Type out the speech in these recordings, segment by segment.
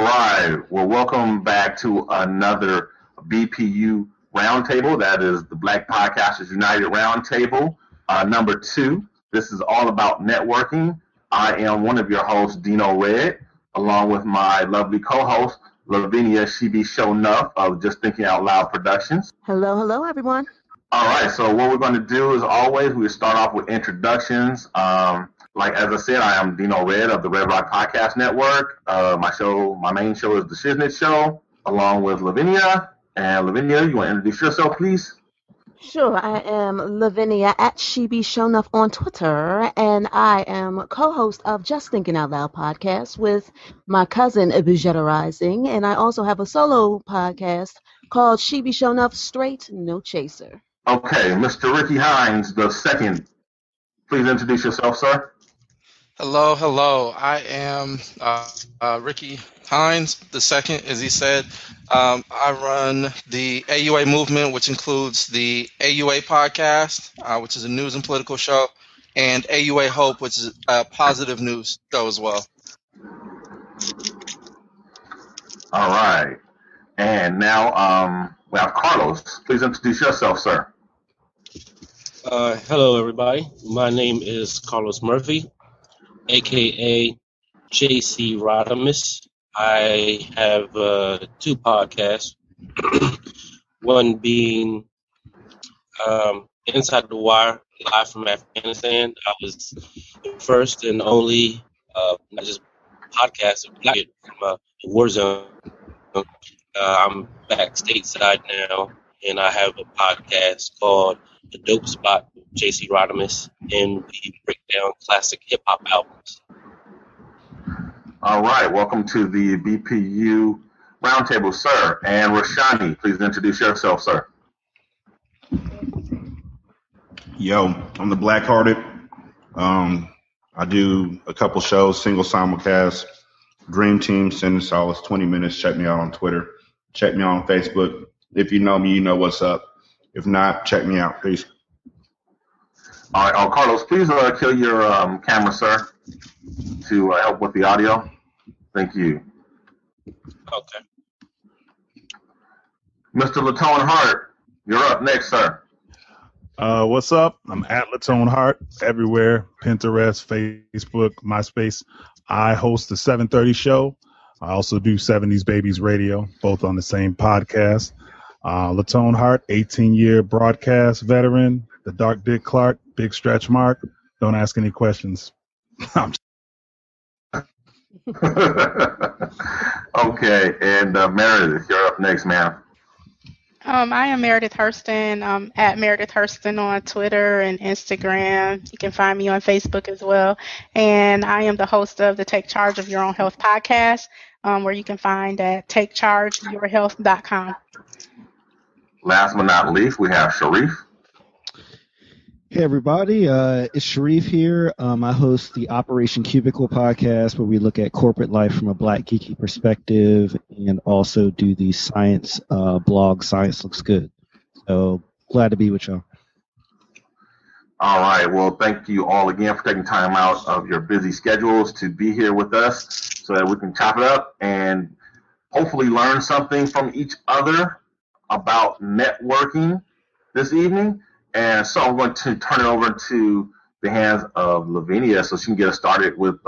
All right. Well, welcome back to another BPU Roundtable. That is the Black Podcasters United Roundtable, number 2. This is all about networking. I am one of your hosts, Dino Red, along with my lovely co-host, Lavinia She Be Show Nuff of Just Thinking Out Loud Productions. Hello, everyone. All right. So what we're going to do is always we start off with introductions. Like as I said, I am Dino Red of the Red Rock Podcast Network. My main show is the Shiznit Show, along with Lavinia. And Lavinia, you want to introduce yourself, please? Sure, I am Lavinia at SheBeShowNuff on Twitter, and I am co-host of Just Thinking Out Loud podcast with my cousin Abujeta Rising, and I also have a solo podcast called SheBeShowNuff Straight No Chaser. Okay, Mr. Ricky Hines, the second. Please introduce yourself, sir. Hello. I am Ricky Hines, the second, as he said. I run the AUA movement, which includes the AUA podcast, which is a news and political show, and AUA Hope, which is a positive news show as well. All right. And now we have Carlos. Please introduce yourself, sir. Hello, everybody. My name is Carlos Murphy, a.k.a. J.C. Rodimus. I have 2 podcasts, one being Inside the Wire, live from Afghanistan. I was the first and only, not just podcast, from a war zone. I'm back stateside now, and I have a podcast called The Dope Spot with J.C. Rodimus, and we break down classic hip-hop albums. All right, welcome to the BPU Roundtable, sir. And Rashani, please introduce yourself, sir. Yo, I'm the Black-Hearted. I do a couple shows, single simulcast, Dream Team, Send Solace, 20 minutes. Check me out on Twitter. Check me out on Facebook. If you know me, you know what's up. If not, check me out. Peace. All right, Carlos, please kill your camera, sir, to help with the audio. Thank you. Okay. Mr. Latone Hart, you're up next, sir. What's up? I'm at Latone Hart everywhere, Pinterest, Facebook, MySpace. I host the 7:30 show. I also do 70s Babies Radio, both on the same podcast. Latone Hart, 18-year broadcast veteran, the Dark Dick Clark, big stretch mark. Don't ask any questions. Okay, and Meredith, you're up next, ma'am. I am Meredith Hurston, at Meredith Hurston on Twitter and Instagram. You can find me on Facebook as well. And I am the host of the Take Charge of Your Own Health podcast, where you can find at takechargeyourhealth.com. Last but not least, we have Sharif. Hey everybody, it's Sharif here. I host the Operation Cubicle podcast where we look at corporate life from a Black geeky perspective and also do the science blog, Science Looks Good. So glad to be with y'all. All right, well, thank you all again for taking time out of your busy schedules to be here with us so that we can chop it up and hopefully learn something from each other about networking this evening. And so I'm going to turn it over to the hands of Lavinia so she can get us started with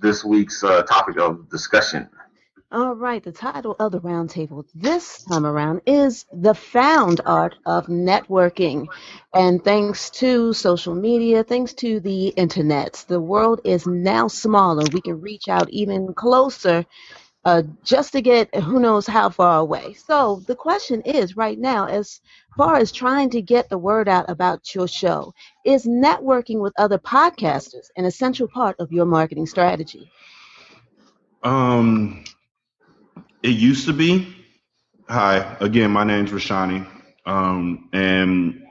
this week's topic of discussion. All right, the title of the roundtable this time around is The Found Art of Networking. And thanks to social media, thanks to the internet, the world is now smaller. We can reach out even closer just to get who knows how far away. So the question is right now, as far as trying to get the word out about your show, is networking with other podcasters an essential part of your marketing strategy? It used to be. Hi, again, my name's Rashani. And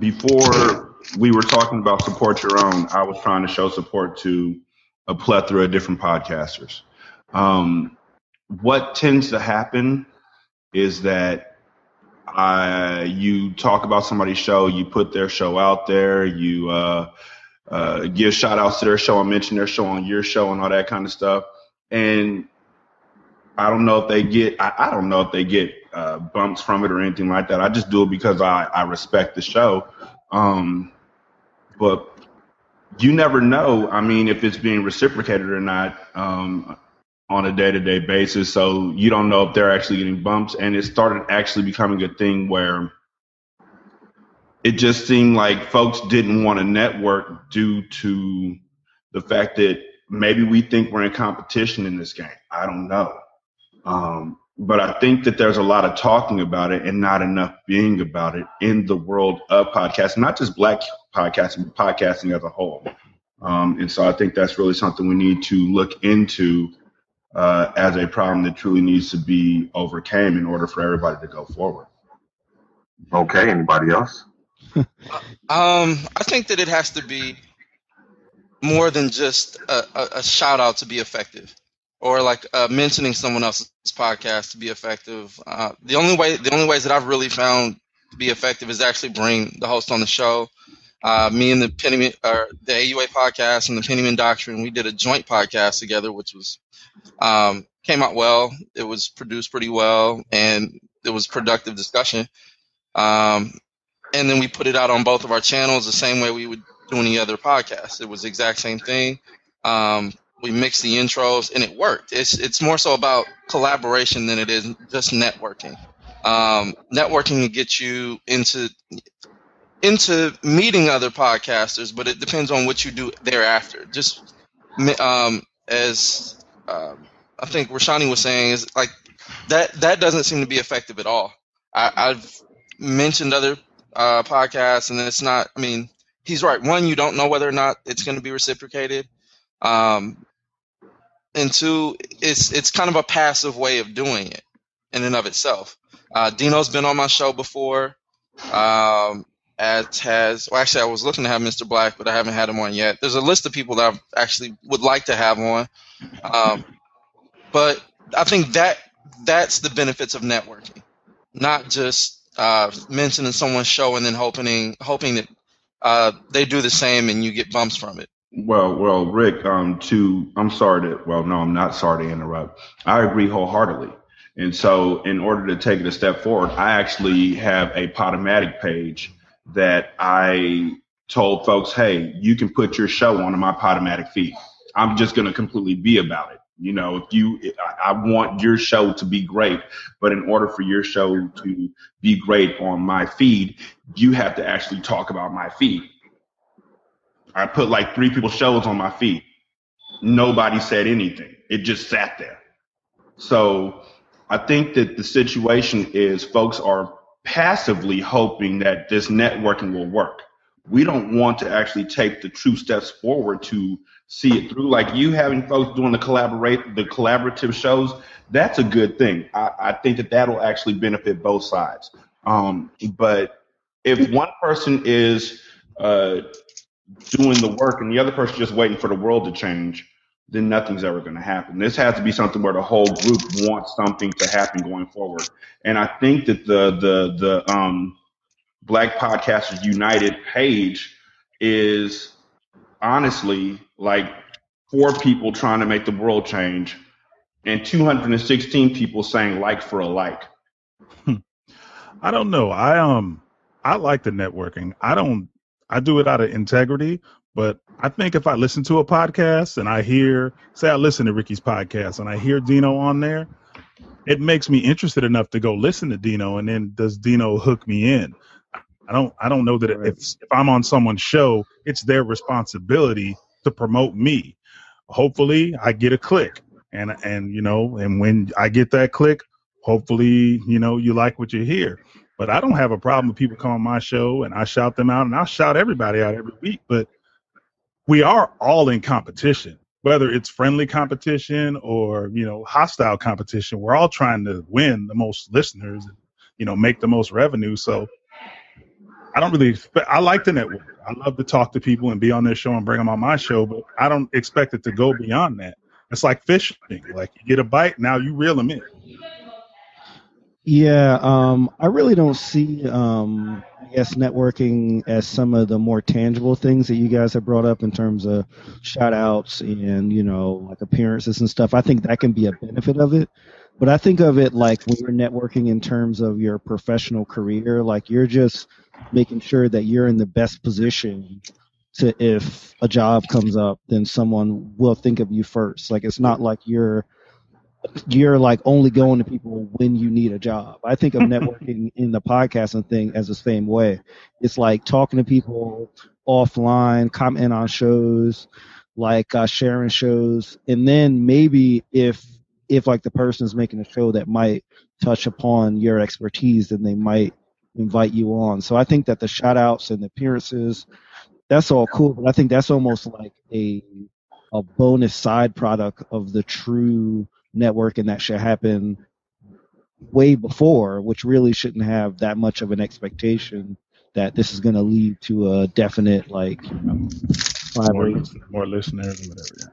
before we were talking about support your own, I was trying to show support to a plethora of different podcasters. What tends to happen is that you talk about somebody's show, you put their show out there, you give shout outs to their show and mention their show on your show and all that kind of stuff. And I don't know if they get. I don't know if they get bumps from it or anything like that. I just do it because I respect the show. But you never know. I mean, if it's being reciprocated or not on a day-to-day basis. So you don't know if they're actually getting bumps. And it started actually becoming a thing where it just seemed like folks didn't want to network due to the fact that maybe we think we're in competition in this game. I don't know. But I think that there's a lot of talking about it and not enough being about it in the world of podcasting, not just Black podcasting, but podcasting as a whole. And so I think that's really something we need to look into as a problem that truly needs to be overcame in order for everybody to go forward. Okay, anybody else? I think that it has to be more than just a shout out to be effective, or like mentioning someone else's podcast to be effective. The only ways that I've really found to be effective is actually bring the host on the show. Me and the AUA podcast and the Pennyman Doctrine, we did a joint podcast together, which was came out well. It was produced pretty well, and it was productive discussion. And then we put it out on both of our channels the same way we would do any other podcast. It was the exact same thing. We mixed the intros, and it worked. It's more so about collaboration than it is just networking. Networking can get you into meeting other podcasters, but it depends on what you do thereafter. Just as I think Rashani was saying, is like that doesn't seem to be effective at all. I've mentioned other podcasts, and it's not. I mean, he's right. One, you don't know whether or not it's going to be reciprocated, and two, it's kind of a passive way of doing it in and of itself. Dino's been on my show before, as has. Well, actually, I was looking to have Mr. Black, but I haven't had him on yet. There's a list of people that I actually would like to have on, but I think that's the benefits of networking, not just mentioning someone's show and then hoping that they do the same and you get bumps from it. Well, Rick, I'm not sorry to interrupt. I agree wholeheartedly. And so in order to take it a step forward, I actually have a Podomatic page that I told folks, hey, you can put your show onto my Podomatic feed. I'm just going to completely be about it. You know, I want your show to be great, but in order for your show to be great on my feed, you have to actually talk about my feed. I put like 3 people's shows on my feed. Nobody said anything. It just sat there. So I think that the situation is folks are passively hoping that this networking will work. We don't want to actually take the true steps forward to see it through. Like you having folks doing the collaborative shows, that's a good thing. I think that that'll actually benefit both sides. But if one person is doing the work and the other person just waiting for the world to change, then nothing's ever going to happen. This has to be something where the whole group wants something to happen going forward. And I think that the Black Podcasters United page is honestly like 4 people trying to make the world change and 216 people saying like for a like. I don't know. I like the networking. I do it out of integrity, but I think if I listen to a podcast and I listen to Ricky's podcast and I hear Dino on there, it makes me interested enough to go listen to Dino. And then does Dino hook me in? I don't know that if I'm on someone's show, it's their responsibility to promote me. Hopefully I get a click and when I get that click, hopefully, you like what you hear. But I don't have a problem with people come on my show and I shout them out, and I'll shout everybody out every week. But we are all in competition, whether it's friendly competition or, hostile competition. We're all trying to win the most listeners and, make the most revenue. So I like the network. I love to talk to people and be on their show and bring them on my show, but I don't expect it to go beyond that. It's like fishing. Like you get a bite, now you reel them in. Yeah, I really don't see, I guess, networking as some of the more tangible things that you guys have brought up in terms of shout outs and, like appearances and stuff. I think that can be a benefit of it. But I think of it like when you're networking in terms of your professional career, like you're just making sure that you're in the best position to, if a job comes up, then someone will think of you first. Like it's not like you're like only going to people when you need a job. I think of networking in the podcasting thing as the same way. It's like talking to people offline, commenting on shows, like sharing shows, and then maybe if like the person's making a show that might touch upon your expertise, then they might invite you on. So I think that the shout outs and the appearances, that's all cool, but I think that's almost like a bonus side product of the true networking that should happen way before, which really shouldn't have that much of an expectation that this is going to lead to a definite collaboration. More listeners or whatever.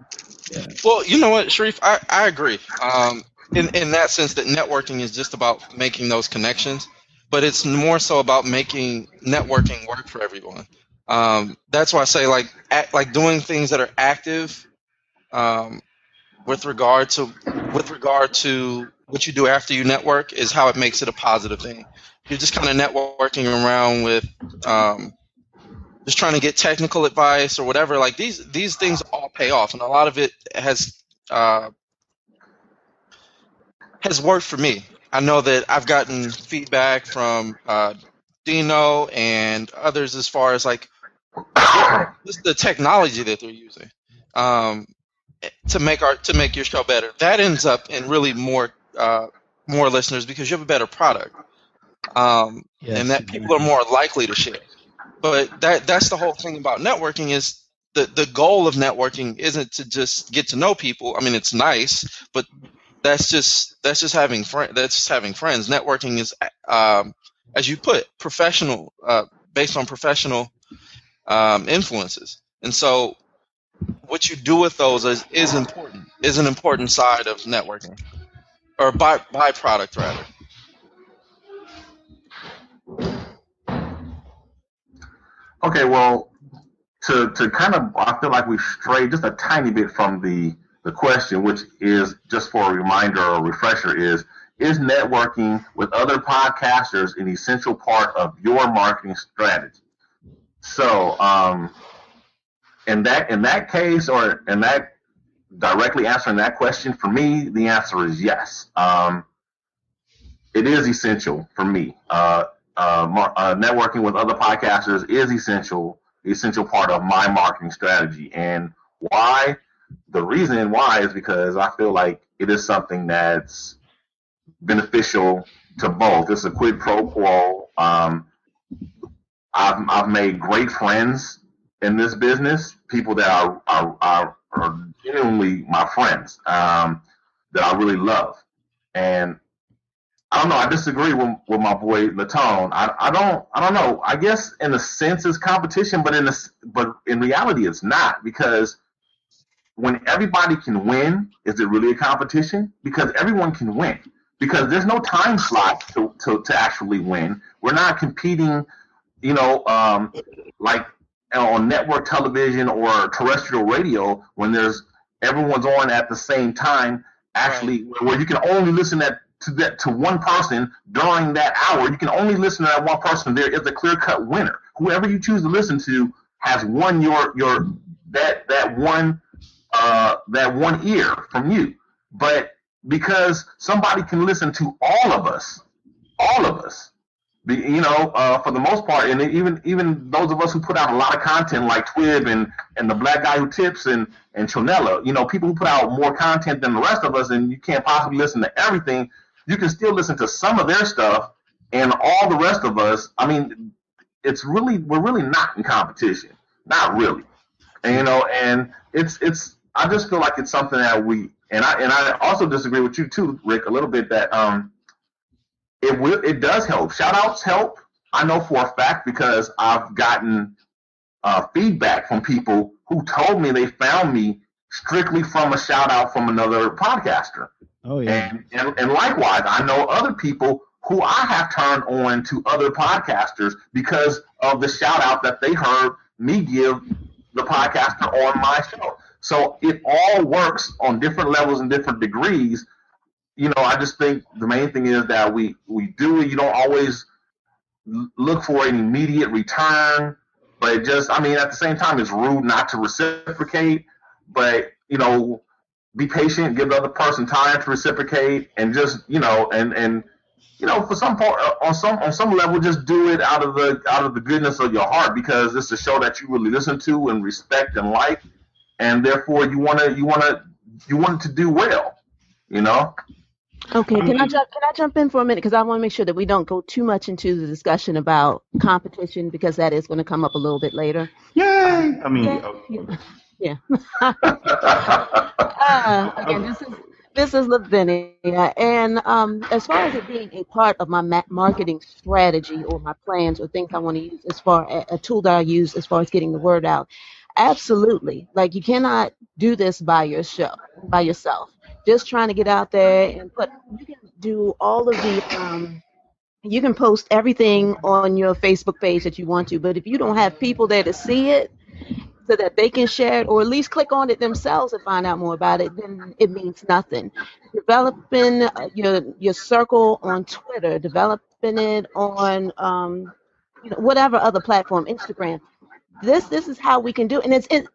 Yeah. Well, you know what, Sharif, I agree. In that sense, that networking is just about making those connections, but it's more so about making networking work for everyone. That's why I say like doing things that are active, with regard to what you do after you network is how it makes it a positive thing. You're just kind of networking around with just trying to get technical advice or whatever. Like these things all pay off, and a lot of it has worked for me. I know that I've gotten feedback from Dino and others as far as like just the technology that they're using to make your show better. That ends up in really more listeners because you have a better product, and that people are more likely to share. But that's the whole thing about networking is the goal of networking isn't to just get to know people. I mean, it's nice, but that's just having friends. That's just having friends. Networking is, as you put, professional, based on professional influences. And so, what you do with those is important. Is an important side of networking, or byproduct rather. Okay, well, to kind of, I feel like we've strayed just a tiny bit from the question, which is just for a reminder or refresher is networking with other podcasters an essential part of your marketing strategy? So, in that case, or in that directly answering that question, for me, the answer is yes. It is essential for me. Networking with other podcasters is essential part of my marketing strategy. And why? The reason why is because I feel like it is something that's beneficial to both. It's a quid pro quo. I've made great friends in this business, people that are genuinely my friends, that I really love. And I don't know. I disagree with my boy Latone. I don't know. I guess in a sense it's competition, but in reality it's not, because when everybody can win, is it really a competition? Because everyone can win. Because there's no time slot to actually win. We're not competing, like on network television or terrestrial radio when everyone's on at the same time. Actually, where you can only listen to one person during that hour. You can only listen to that one person. There is a clear-cut winner. Whoever you choose to listen to has won that one ear from you. But because somebody can listen to all of us, for the most part, and even those of us who put out a lot of content like Twib and the Black Guy Who Tips and Chonella, people who put out more content than the rest of us, and you can't possibly listen to everything. You can still listen to some of their stuff, and all the rest of us. I mean, we're really not in competition, not really, and it's. I just feel like it's something that I also disagree with you too, Rick, a little bit that it does help. Shout outs help. I know for a fact because I've gotten feedback from people who told me they found me strictly from a shout out from another podcaster. Oh yeah. And likewise, I know other people who I have turned on to other podcasters because of the shout out that they heard me give the podcaster on my show. So it all works on different levels and different degrees. I just think the main thing is that we do it. You don't always look for an immediate return, but it just, I mean, at the same time, it's rude not to reciprocate. But be patient, give the other person time to reciprocate, and just and for some part, on some level, just do it out of the goodness of your heart, because it's a show that you really listen to and respect and like, and therefore you want it to do well, Okay, can I jump in for a minute, because I want to make sure that we don't go too much into the discussion about competition, because that is going to come up a little bit later. Yay! I mean, Yeah. Again, this is Lavinia, and as far as it being a part of my marketing strategy or my plans or things I want to use as far as a tool that I use as far as getting the word out, absolutely. Like, you cannot do this by yourself. Just trying to get out there and you can do all of the you can post everything on your Facebook page that you want to, but if you don't have people there to see it so that they can share it or at least click on it themselves and find out more about it, then it means nothing. Developing your circle on Twitter, developing it on whatever other platform, Instagram. This is how we can do it.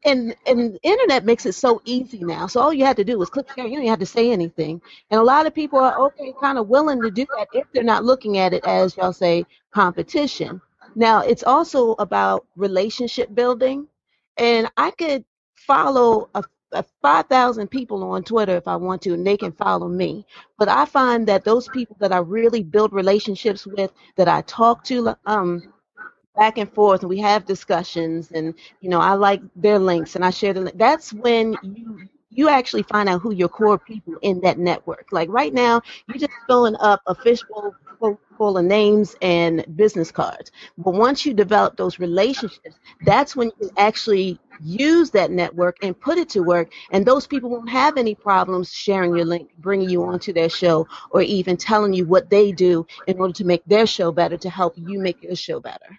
And the internet makes it so easy now. So all you have to do is click share. You don't even have to say anything. And a lot of people are kind of willing to do that if they're not looking at it as, y'all say, competition. Now, it's also about relationship building. And I could follow a 5,000 people on Twitter if I want to, and they can follow me. But I find that those people that I really build relationships with, that I talk to, back and forth, and we have discussions, and I like their links and I share the link. That's when you actually find out who your core people in that network. Like right now, you're just filling up a fishbowl full of names and business cards. But once you develop those relationships, that's when you can actually use that network and put it to work, and those people won't have any problems sharing your link, bringing you onto their show, or even telling you what they do in order to make their show better, to help you make your show better.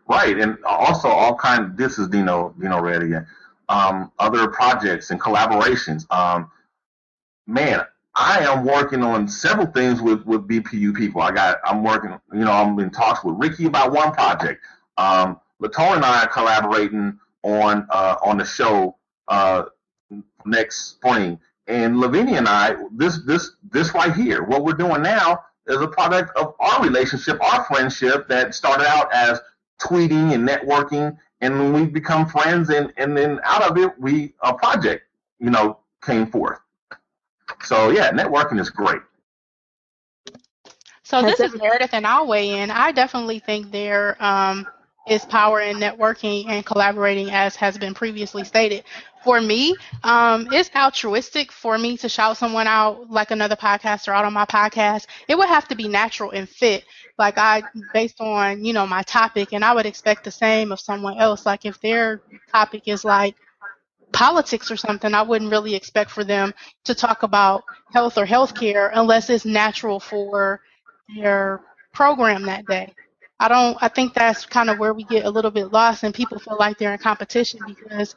Right, and also all kinds. This is Dino Red again. Other projects and collaborations. Man, I am working on several things with BPU people. I'm working. I'm in talks with Ricky about one project. Latone and I are collaborating on the show next spring. And Lavinia and I, this right here, what we're doing now is a product of our relationship, our friendship that started out as tweeting and networking, and we've become friends, and then out of it, a project, came forth. So yeah, networking is great. So this is Meredith, and I'll weigh in. I definitely think there is power in networking and collaborating, as has been previously stated. For me, it's altruistic for me to shout someone out, like another podcaster out on my podcast. It would have to be natural and fit, like based on my topic, and I would expect the same of someone else. Like if their topic is like politics or something, I wouldn't really expect for them to talk about health or healthcare unless it's natural for their program that day. I think that's kind of where we get a little bit lost, and people feel like they're in competition because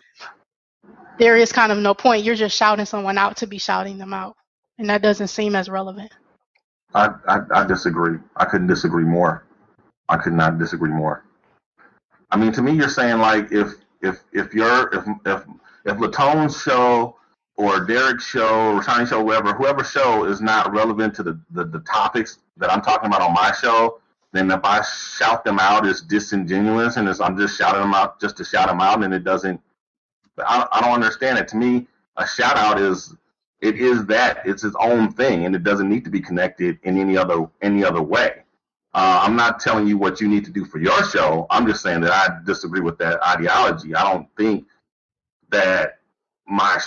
there is kind of no point. You're just shouting someone out to be shouting them out, and that doesn't seem as relevant. I disagree. I couldn't disagree more. I could not disagree more. I mean, to me, you're saying like if Latone's show or Derek's show or Tiny show, whoever show is not relevant to the topics that I'm talking about on my show, then if I shout them out, it's disingenuous, and I'm just shouting them out just to shout them out, and it doesn't. I don't understand it. To me, a shout out is it's its own thing, and it doesn't need to be connected in any other way. I'm not telling you what you need to do for your show. I'm just saying that I disagree with that ideology. I don't think that I've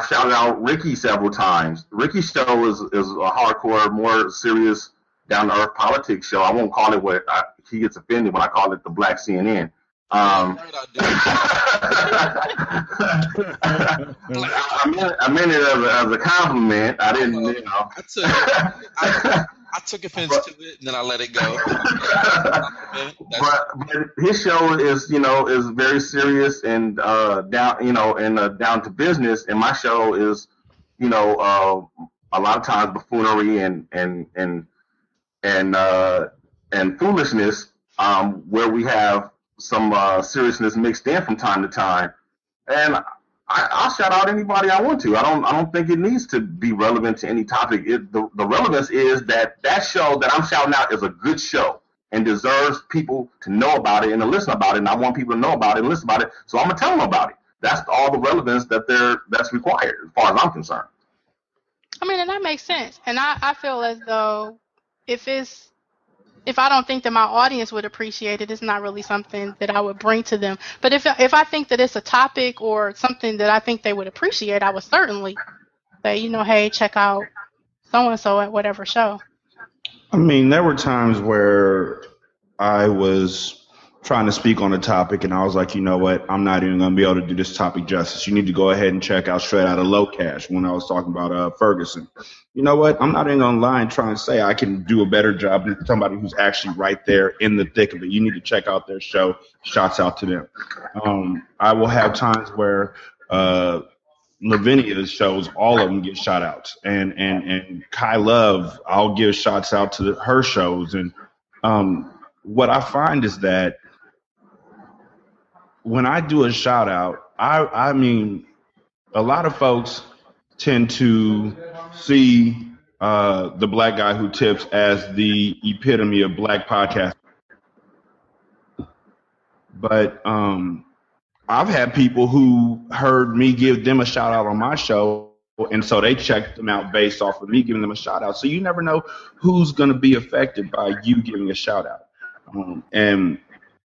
shouted out Ricky several times. Ricky's show is a hardcore, more serious, down to earth politics show. I won't call it he gets offended when I call it the Black CNN. I meant it as a compliment. I didn't, I took offense to it, and then I let it go. But his show is very serious and down to business, and my show is a lot of times buffoonery and and foolishness, where we have some seriousness mixed in from time to time. And I'll shout out anybody I want to. I don't think it needs to be relevant to any topic. The relevance is that show that I'm shouting out is a good show and deserves people to know about it and to listen about it. And I want people to know about it and listen about it. So I'm gonna tell them about it. That's all the relevance that's required as far as I'm concerned. I mean, and that makes sense. And I feel as though if I don't think that my audience would appreciate it, it's not really something that I would bring to them. But if I think that it's a topic or something that I think they would appreciate, I would certainly say, hey, check out so-and-so at whatever show. I mean, there were times where I was trying to speak on a topic and I was like, you know what, I'm not even going to be able to do this topic justice. You need to go ahead and check out Straight Outta Low Cash when I was talking about Ferguson. You know what, I'm not even going to lie and try and say I can do a better job than somebody who's actually right there in the thick of it. You need to check out their show. Shouts out to them. I will have times where Lavinia's shows, all of them get shout outs. And Kai Love, I'll give shouts out to her shows. And what I find is that when I do a shout out, I mean, a lot of folks tend to see the black guy who tips as the epitome of black podcast. But I've had people who heard me give them a shout out on my show, and so they checked them out based off of me giving them a shout out. So you never know who's going to be affected by you giving a shout out. And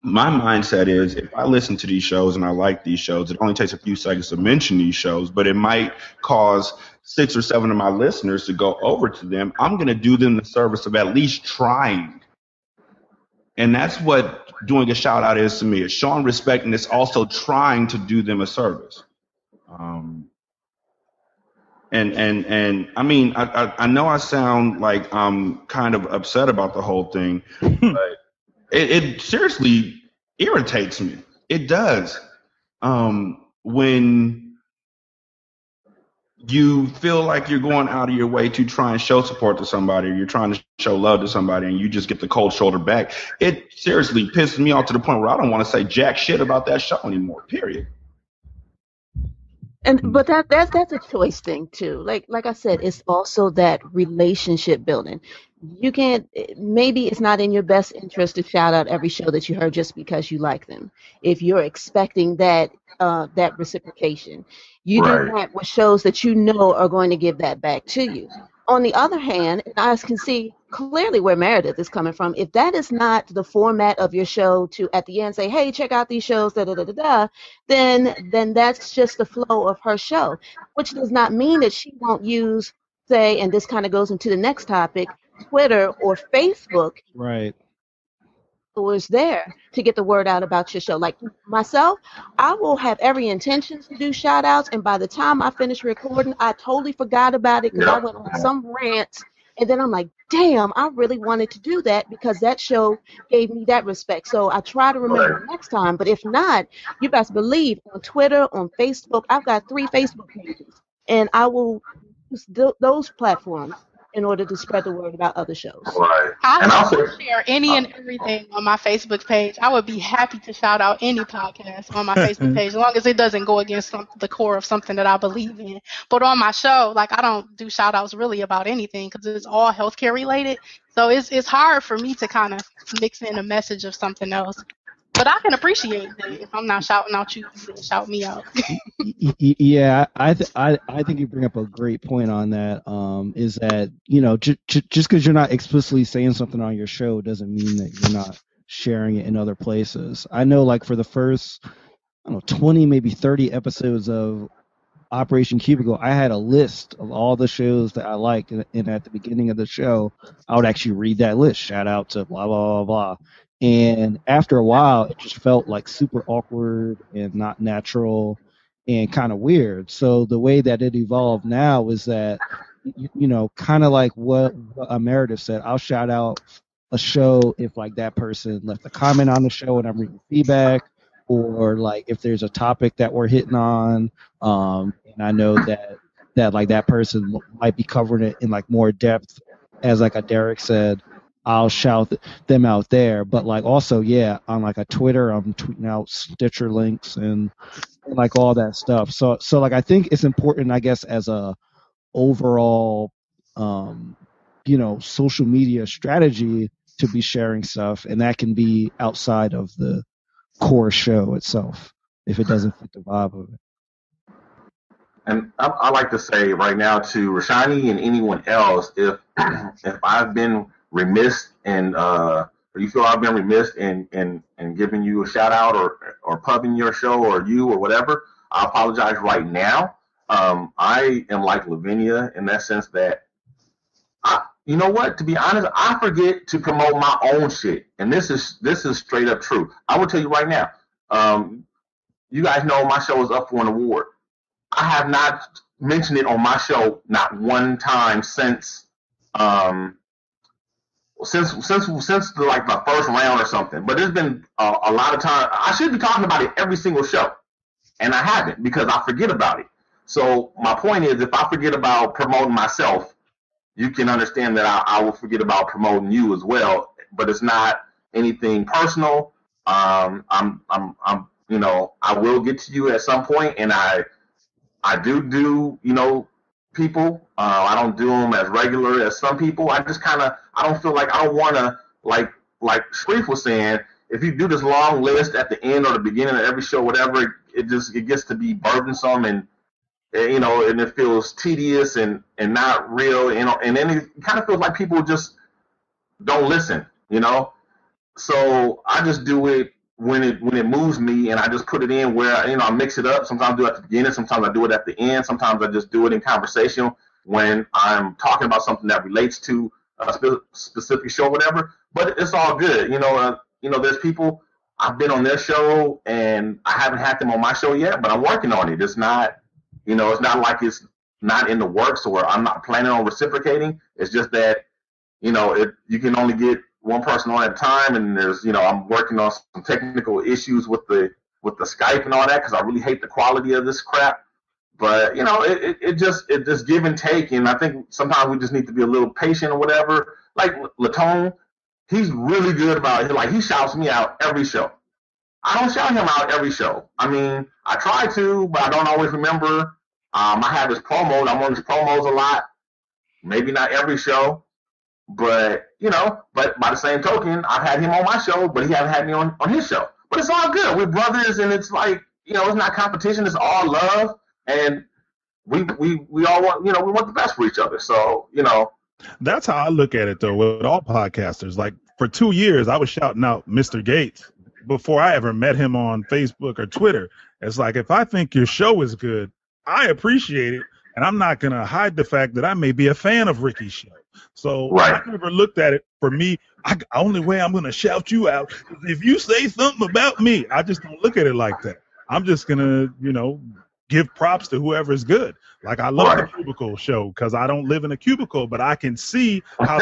my mindset is, if I listen to these shows and I like these shows, it only takes a few seconds to mention these shows, but it might cause 6 or 7 of my listeners to go over to them. I'm going to do them the service of at least trying. And that's what doing a shout out is to me. It's showing respect, and it's also trying to do them a service. And I mean, I know I sound like I'm kind of upset about the whole thing, but it seriously irritates me. It does. When you feel like you're going out of your way to try and show support to somebody, or you're trying to show love to somebody, and you just get the cold shoulder back, it seriously pisses me off to the point where I don't want to say jack shit about that show anymore, period. But that's a choice thing too. Like I said, it's also that relationship building. You can't, maybe it's not in your best interest to shout out every show that you heard just because you like them. If you're expecting that reciprocation, you do that with shows that you know are going to give that back to you. On the other hand, and I can see clearly where Meredith is coming from. If that is not the format of your show to at the end say, hey, check out these shows, then that's just the flow of her show, which does not mean that she won't use, say, and this kind of goes into the next topic, Twitter or Facebook. Right. Was there to get the word out about your show. Like myself, I will have every intention to do shout outs, and by the time I finish recording, I totally forgot about it because I went on some rant, and then I'm like, damn, I really wanted to do that because that show gave me that respect. So I try to remember next time, but if not, you best believe on Twitter, on Facebook, I've got 3 Facebook pages, and I will use those platforms in order to spread the word about other shows. I will share any and everything on my Facebook page. I would be happy to shout out any podcast on my Facebook page, as long as it doesn't go against the core of something that I believe in. But on my show, like, I don't do shout outs really about anything because it's all healthcare related. So it's hard for me to kind of mix in a message of something else. But I can appreciate that if I'm not shouting out you, then shout me out. Yeah, I think you bring up a great point on that. Is that, just because you're not explicitly saying something on your show doesn't mean that you're not sharing it in other places. I know, like, for the first, 20, maybe 30 episodes of Operation Cubicle, I had a list of all the shows that I liked, and at the beginning of the show, I would actually read that list, shout out to blah, blah, blah, blah. And after a while, it just felt like super awkward and not natural and kind of weird. So the way that it evolved now is that, kind of like what Meredith said, I'll shout out a show if, like, that person left a comment on the show and I'm reading feedback, or like if there's a topic that we're hitting on, and I know that that like that person might be covering it in like more depth, as like a Derek said, I'll shout them out there. But like also, yeah, on like a Twitter, I'm tweeting out Stitcher links and like all that stuff. So like I think it's important, I guess, as a overall, social media strategy to be sharing stuff, and that can be outside of the core show itself if it doesn't fit the vibe of it. And I like to say right now to Rashani and anyone else, if I've been remiss in, or you feel I've been remiss in giving you a shout out or pubbing your show or you or whatever, I apologize right now. I am like Lavinia in that sense that you know what? To be honest, I forget to promote my own shit, and this is straight up true. I will tell you right now. You guys know my show is up for an award. I have not mentioned it on my show not one time since the first round or something. But there's been a lot of time. I should be talking about it every single show, and I haven't because I forget about it. So my point is, if I forget about promoting myself, you can understand that I will forget about promoting you as well. But it's not anything personal. I will get to you at some point, and I do, people. I don't do them as regular as some people. I just I don't feel like I don't want to, like Sharif was saying, if you do this long list at the end or the beginning of every show, whatever, it gets to be burdensome and it feels tedious and not real, and then it kind of feels like people just don't listen, So I just do it when it moves me, and I just put it in where I mix it up. Sometimes I do it at the beginning, sometimes I do it at the end, sometimes I just do it in conversation when I'm talking about something that relates to a specific show, or whatever. But it's all good, There's people I've been on their show and I haven't had them on my show yet, but I'm working on it. It's not, it's not like it's not in the works or I'm not planning on reciprocating. It's just that, you can only get one person on at a time, and there's, I'm working on some technical issues with the Skype and all that because I really hate the quality of this crap. But it just give and take, and I think sometimes we just need to be a little patient or whatever. Like Latone, he's really good about it. Like he shouts me out every show. I don't shout him out every show. I mean, I try to, but I don't always remember. I have his promos. I'm on his promos a lot. Maybe not every show. But, but by the same token, I've had him on my show, but he hasn't had me on his show. But it's all good. We're brothers, and it's like, it's not competition. It's all love. And we all want, we want the best for each other. So, That's how I look at it, though, with all podcasters. Like, for 2 years, I was shouting out Mr. Gates before I ever met him on Facebook or Twitter. It's like, if I think your show is good, I appreciate it. And I'm not going to hide the fact that I may be a fan of Ricky's show. So right. I never looked at it. For me, only way I'm going to shout you out is if you say something about me. I just don't look at it like that. I'm just going to, give props to whoever's good. Like I love the Cubicle show because I don't live in a cubicle, but I can see how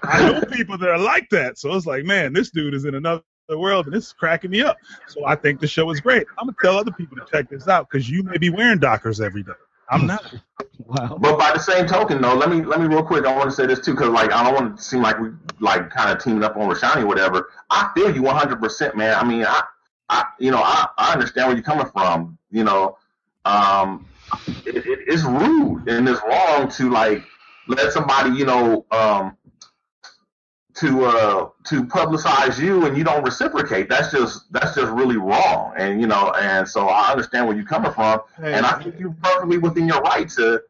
I know people that are like that. So it's like, man, this dude is in another world and this is cracking me up. So I think the show is great. I'm going to tell other people to check this out because you may be wearing Dockers every day. I'm not. Wow. But by the same token, though, let me real quick. I want to say this too, because I don't want to seem like we kind of teaming up on Rashani or whatever. I feel you 100%, man. I mean, I understand where you're coming from. It's rude and it's wrong to let somebody to publicize you and you don't reciprocate. That's just really wrong. And and so I understand where you're coming from, and I think you're perfectly within your right to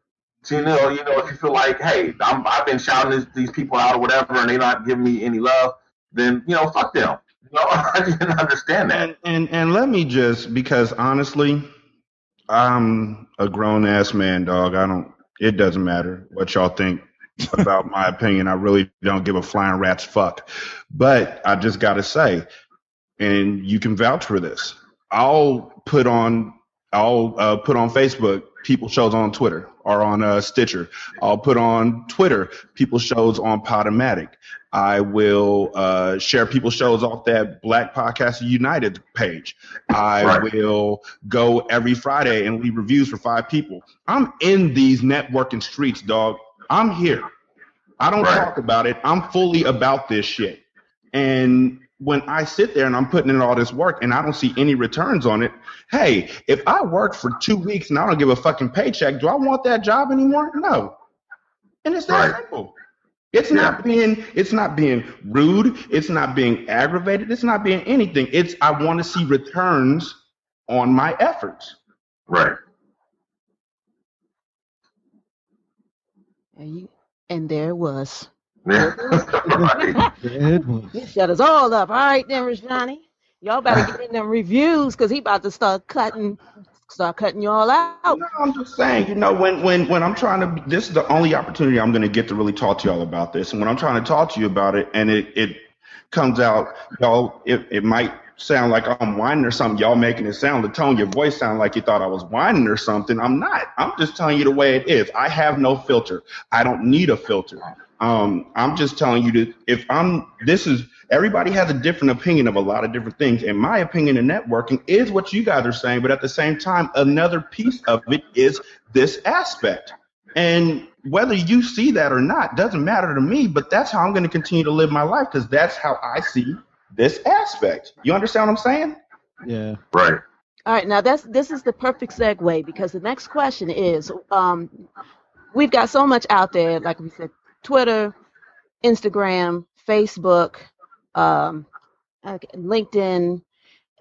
if you feel like, hey, I've been shouting these people out or whatever, and they're not giving me any love, then fuck them. I can understand that. And let me just, because honestly, I'm a grown ass man, dog. It doesn't matter what y'all think about my opinion. I really don't give a flying rat's fuck. But I just got to say, and you can vouch for this, I'll put on I'll put on Facebook people shows on Twitter or on Stitcher. I'll put on Twitter people shows on Podomatic. I will share people shows off that Black Podcasters United page. I will go every Friday and leave reviews for 5 people. I'm in these networking streets, dog. I'm here. I don't talk about it. I'm fully about this shit. And when I sit there and I'm putting in all this work and I don't see any returns on it, hey, if I work for 2 weeks and I don't give a fucking paycheck, do I want that job anymore? No. And it's that simple. It's not being rude. It's not being aggravated. It's not being anything. It's I want to see returns on my efforts. Right. And there it was. Yeah. He shut us all up. All right, then, Rajani. Y'all better get in them reviews because he about to start cutting you all out. No, I'm just saying, when I'm trying to, this is the only opportunity I'm going to get to really talk to y'all about this. And when I'm trying to talk to you about it and it comes out, y'all, it might sound like I'm whining or something. Y'all making it sound, the tone of your voice sound like you thought I was whining or something. I'm not. I'm just telling you the way it is. I have no filter. I don't need a filter. I'm just telling you that everybody has a different opinion of a lot of different things. And my opinion in networking is what you guys are saying. But at the same time, another piece of it is this aspect. And whether you see that or not doesn't matter to me. But that's how I'm going to continue to live my life because that's how I see this aspect. You understand what I'm saying? Yeah. Right. All right. Now, this is the perfect segue because the next question is we've got so much out there, like we said, Twitter, Instagram, Facebook, LinkedIn,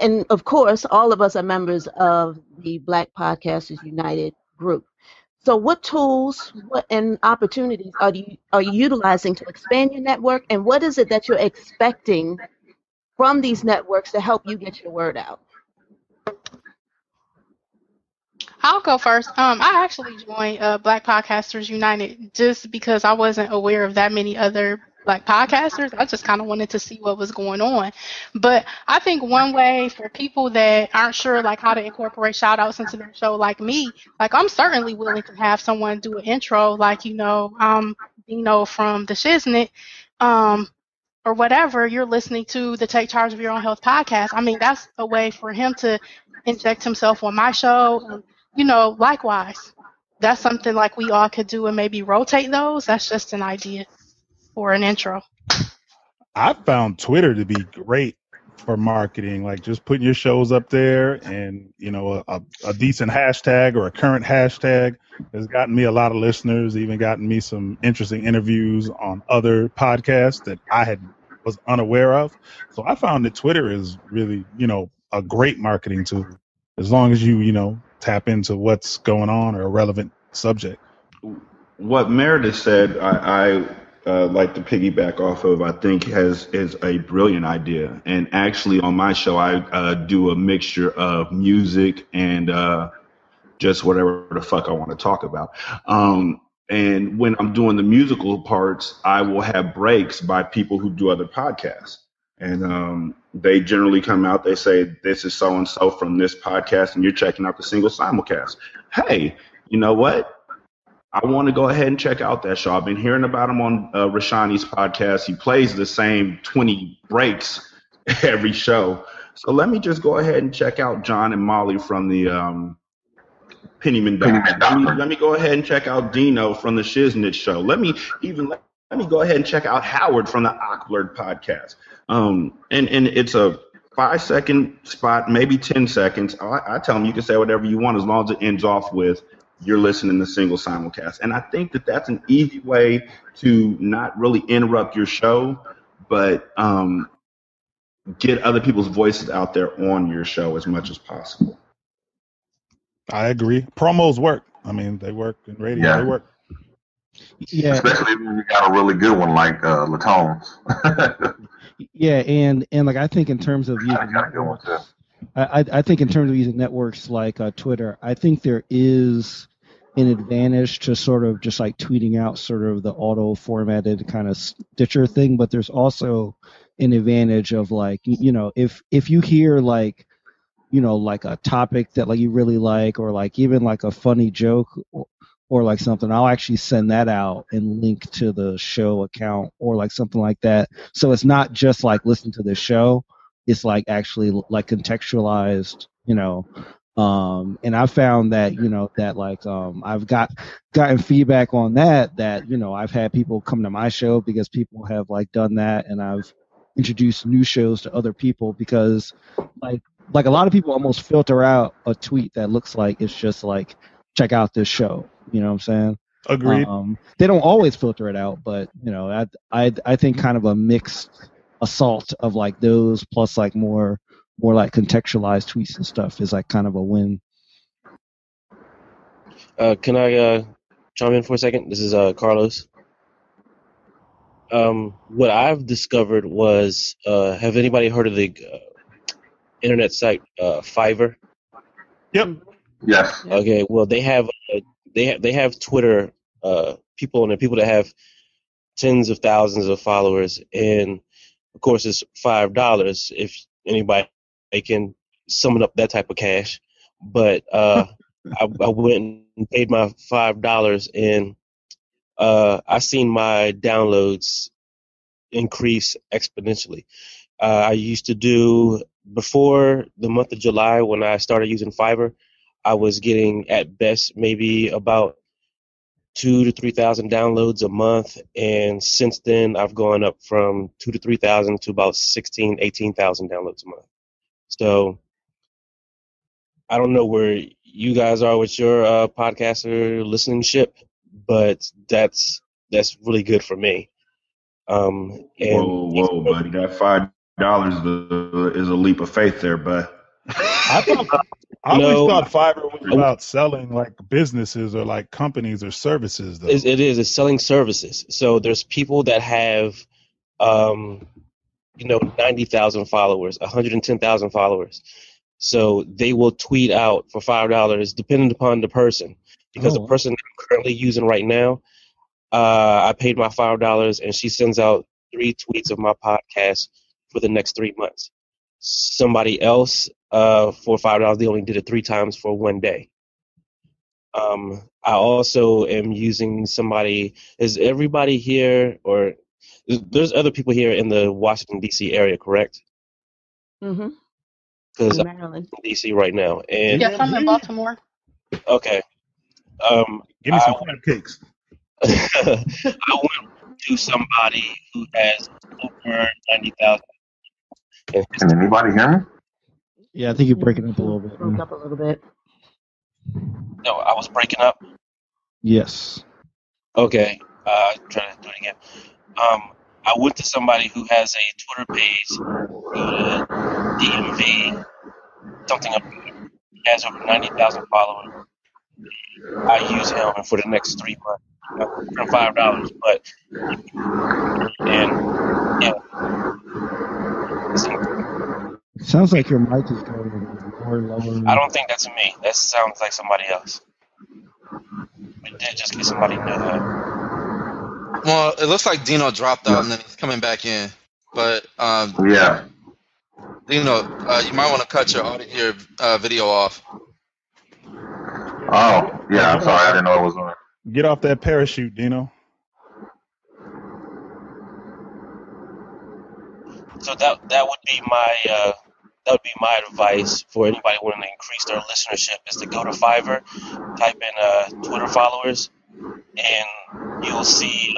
and of course, all of us are members of the Black Podcasters United group. So what tools and opportunities are you utilizing to expand your network, and what is it that you're expecting from these networks to help you get your word out? I'll go first. I actually joined Black Podcasters United just because I wasn't aware of that many other Black podcasters. I just kind of wanted to see what was going on. But I think one way for people that aren't sure like how to incorporate shout outs into their show like me, like I'm certainly willing to have someone do an intro like, from the Shiznit, or whatever you're listening to the Take Charge of Your Own Health podcast. I mean, that's a way for him to inject himself on my show. Likewise, that's something like we all could do and maybe rotate those. That's just an idea for an intro. I found Twitter to be great for marketing, like just putting your shows up there and, a decent hashtag or a current hashtag has gotten me a lot of listeners, even gotten me some interesting interviews on other podcasts that I was unaware of. So I found that Twitter is really, a great marketing tool as long as you, tap into what's going on or a relevant subject. What Meredith said, I like to piggyback off of, I think is a brilliant idea. And actually on my show, I do a mixture of music and just whatever the fuck I want to talk about. And when I'm doing the musical parts, I will have breaks by people who do other podcasts. And they generally come out, they say, this is so-and-so from this podcast, and you're checking out the single simulcast. Hey, you know what? I want to go ahead and check out that show. I've been hearing about him on Rashani's podcast. He plays the same 20 breaks every show. So let me just go ahead and check out John and Molly from the Pennyman Doctor. Let me go ahead and check out Dino from the Shiznit Show. Let me go ahead and check out Howard from the Awkward podcast. And it's a 5-second spot, maybe 10 seconds. I tell them you can say whatever you want as long as it ends off with you're listening to single simulcast. And I think that that's an easy way to not really interrupt your show, but get other people's voices out there on your show as much as possible. I agree. Promos work. I mean, they work in radio. Yeah. They work. Yeah. Especially when you got a really good one like Latone's. Yeah, and like I think in terms of using networks, I think in terms of using networks like Twitter, I think there is an advantage to sort of just like tweeting out sort of the auto formatted kind of Stitcher thing, but there's also an advantage of like, if you hear like like a topic that like you really like, or like even like a funny joke, or like something, I'll actually send that out and link to the show account or like something like that. So it's not just like listen to the show, it's like actually like contextualized, and I found that, that like I've gotten feedback on that, I've had people come to my show because people have like done that, and I've introduced new shows to other people because like a lot of people almost filter out a tweet that looks like it's just like check out this show. You know what I'm saying? Agreed. They don't always filter it out, but I think kind of a mixed assault of like those plus like more like contextualized tweets and stuff is like kind of a win. Can I chime in for a second? This is Carlos. What I've discovered was, have anybody heard of the internet site Fiverr? Yep. Yes. Okay. Well, they have Twitter people, and the people that have tens of thousands of followers, and of course it's $5 if anybody can summon up that type of cash. But I went and paid my $5, and I seen my downloads increase exponentially. I used to do, before the month of July when I started using Fiverr, I was getting at best maybe about 2,000 to 3,000 downloads a month, and since then I've gone up from 2,000 to 3,000 to about 16,000, 18,000 downloads a month. So I don't know where you guys are with your podcaster listening ship, but that's really good for me. And Whoa, buddy! That $5 is a leap of faith there, but I always thought Fiverr was about selling like businesses or like companies or services, though. It is. It's selling services. So there's people that have, 90,000 followers, 110,000 followers. So they will tweet out for $5, depending upon the person. Because the person I'm currently using right now, I paid my $5, and she sends out 3 tweets of my podcast for the next 3 months. Somebody else, for $5, they only did it 3 times for 1 day. I also am using somebody. Is everybody here, or there's other people here in the Washington D.C. area, correct? Mm-hmm. Because I'm Maryland. in D.C. right now, and Yes, I'm in Baltimore. okay. Give me some crab cakes. I went to somebody who has over 90,000. Can anybody hear me? Yeah, I think you're breaking up a little bit. Broke up a little bit. No, I was breaking up. Yes. Okay, try to do it again. I went to somebody who has a Twitter page, DMV, something up there. He has over 90,000 followers. I use him for the next 3 months for $5, but yeah. Sounds like your mic is going lower. I don't think that's me. That sounds like somebody else. It did just get somebody new though. Well, it looks like Dino dropped out and then he's coming back in. But Yeah. Dino, you might want to cut your video off. Oh, yeah. I'm sorry. I didn't know it was on. Get off that parachute, Dino. So that would be my advice for anybody wanting to increase their listenership, is to go to Fiverr, type in Twitter followers, and you'll see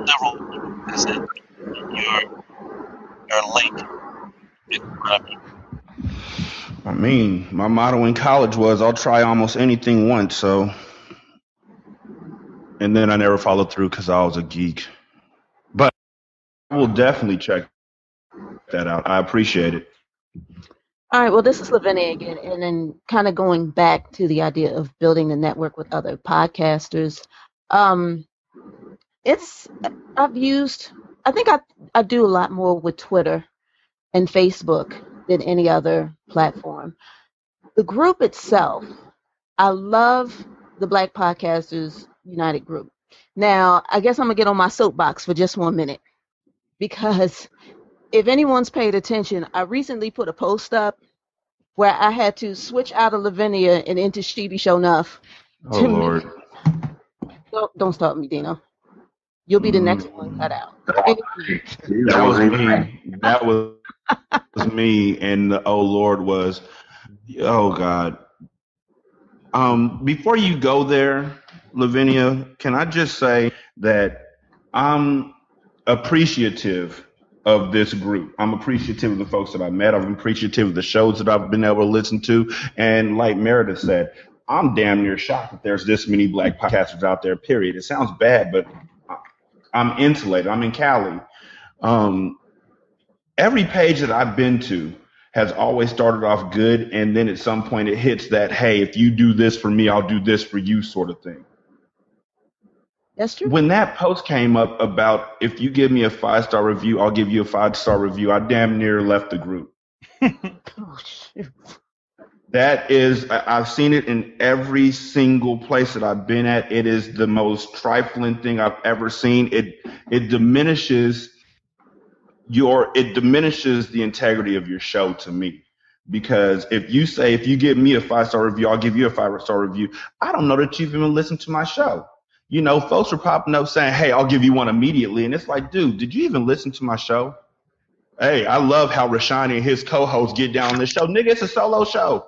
several your link. I mean, my motto in college was I'll try almost anything once, so. And then I never followed through because I was a geek. But I will definitely check that out. I appreciate it. All right, well, this is Lavinia again, and then kind of going back to the idea of building the network with other podcasters. I think I do a lot more with Twitter and Facebook than any other platform. The group itself, I love the Black Podcasters United group. Now, I guess I'm going to get on my soapbox for just 1 minute, because if anyone's paid attention, I recently put a post up where I had to switch out of Lavinia and into She Be Show Enough Oh to make. Lord. Don't stop me, Dino. You'll be the next one cut Mm, out. That Anywho, that was wasn't even me. That was me. And the oh Lord was, oh God. Before you go there, Lavinia, can I just say that I'm appreciative of this group. I'm appreciative of the folks that I met. I'm appreciative of the shows that I've been able to listen to. And like Meredith said, I'm damn near shocked that there's this many black podcasters out there, period. It sounds bad, but I'm insulated. I'm in Cali. Um, every page that I've been to has always started off good, and then at some point it hits that, hey, if you do this for me, I'll do this for you sort of thing. that's true. When that post came up about if you give me a 5-star review, I'll give you a 5-star review, I damn near left the group. Oh, shoot. That is, I've seen it in every single place that I've been at. It is the most trifling thing I've ever seen. It diminishes the integrity of your show to me. Because if you give me a 5-star review, I'll give you a 5-star review. I don't know that you've even listened to my show. You know, folks are popping up saying, hey, I'll give you one immediately. And it's like, dude, did you even listen to my show? Hey, I love how Rashani and his co-hosts get down on this show. Nigga, it's a solo show.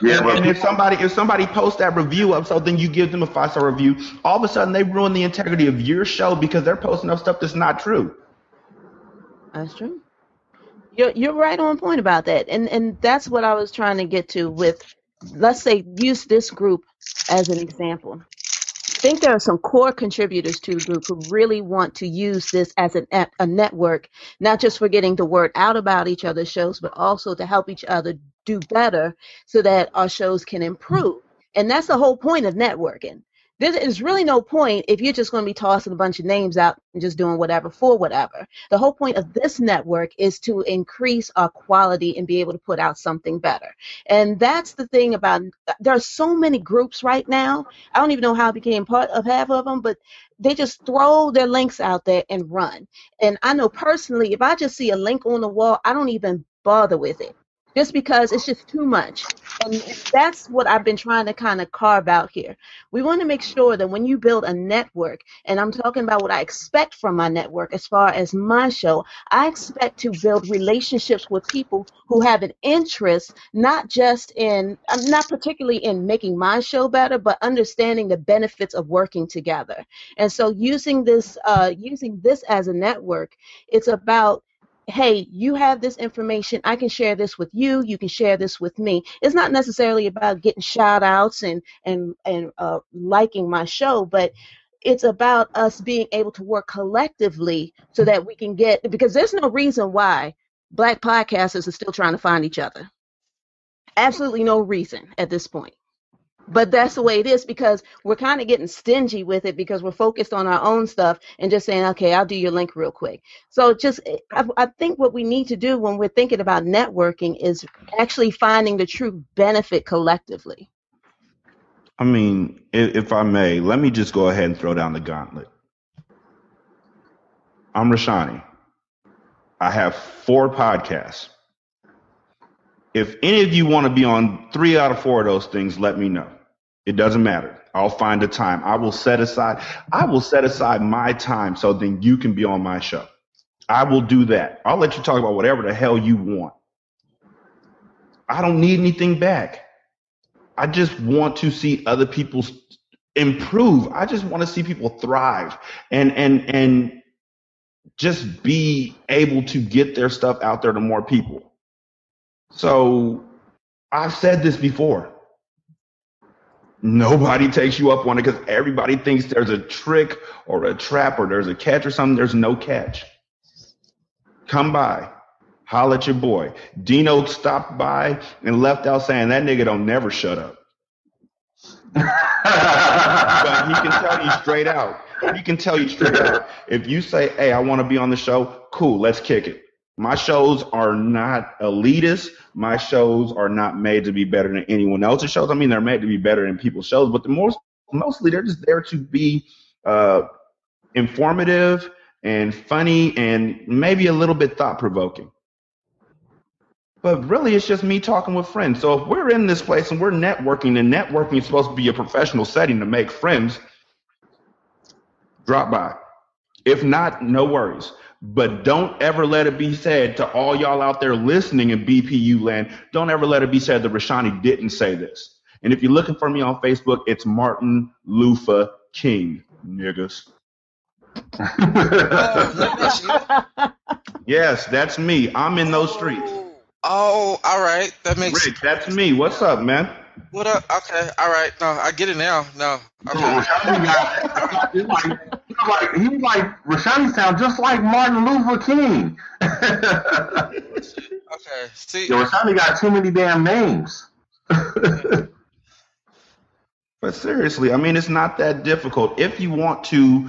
Yeah, but And if somebody posts that review up, so then you give them a 5-star review, all of a sudden they ruin the integrity of your show because they're posting up stuff that's not true. That's true. You're right on point about that, and that's what I was trying to get to with. Let's say use this group as an example. I think there are some core contributors to the group who really want to use this as a network, not just for getting the word out about each other's shows, but also to help each other do better so that our shows can improve. And that's the whole point of networking. There's really no point if you're just going to be tossing a bunch of names out and just doing whatever for whatever. The whole point of this network is to increase our quality and be able to put out something better. And that's the thing about, there are so many groups right now. I don't even know how I became part of half of them, but they just throw their links out there and run. And I know personally, if I just see a link on the wall, I don't even bother with it just because it's just too much. And that's what I've been trying to kind of carve out here. We want to make sure that when you build a network, and I'm talking about what I expect from my network as far as my show, I expect to build relationships with people who have an interest, not just in, not particularly in making my show better, but understanding the benefits of working together. And so using this as a network, it's about, hey, you have this information, I can share this with you, you can share this with me. It's not necessarily about getting shout outs and liking my show, but it's about us being able to work collectively so that we can get, because there's no reason why black podcasters are still trying to find each other. Absolutely no reason at this point. But that's the way it is because we're kind of getting stingy with it because we're focused on our own stuff and just saying, okay, I'll do your link real quick. So I think what we need to do when we're thinking about networking is actually finding the true benefit collectively. I mean, if I may, let me just go ahead and throw down the gauntlet. I'm Rashani. I have 4 podcasts. If any of you want to be on 3 out of 4 of those things, let me know. It doesn't matter. I'll find a time. I will set aside my time so then you can be on my show. I will do that. I'll let you talk about whatever the hell you want. I don't need anything back. I just want to see other people improve. I just want to see people thrive and just be able to get their stuff out there to more people. So I've said this before. Nobody takes you up on it because everybody thinks there's a trick or a trap or there's a catch or something. There's no catch. Come by. Holla at your boy. Dino stopped by and left out saying that nigga don't never shut up. But he can tell you straight out. He can tell you straight out. If you say, hey, I want to be on the show, cool, let's kick it. My shows are not elitist. My shows are not made to be better than anyone else's shows. I mean, they're made to be better than people's shows, but mostly they're just there to be informative and funny and maybe a little bit thought-provoking. But really, it's just me talking with friends. So if we're in this place and we're networking, and networking is supposed to be a professional setting to make friends, drop by. If not, no worries. But don't ever let it be said to all y'all out there listening in BPU land, don't ever let it be said that Rashani didn't say this. And if you're looking for me on Facebook, it's Martin Luther King, niggas. Yes, that's me. I'm in those streets. Oh, all right. That makes Rick, that's me. What's up, man? What up? Okay, all right. No, I get it now. No, okay. He was like, Rashani sounds just like Martin Luther King. Okay, see. Yo, Rashani got too many damn names. But seriously, I mean, it's not that difficult. If you want to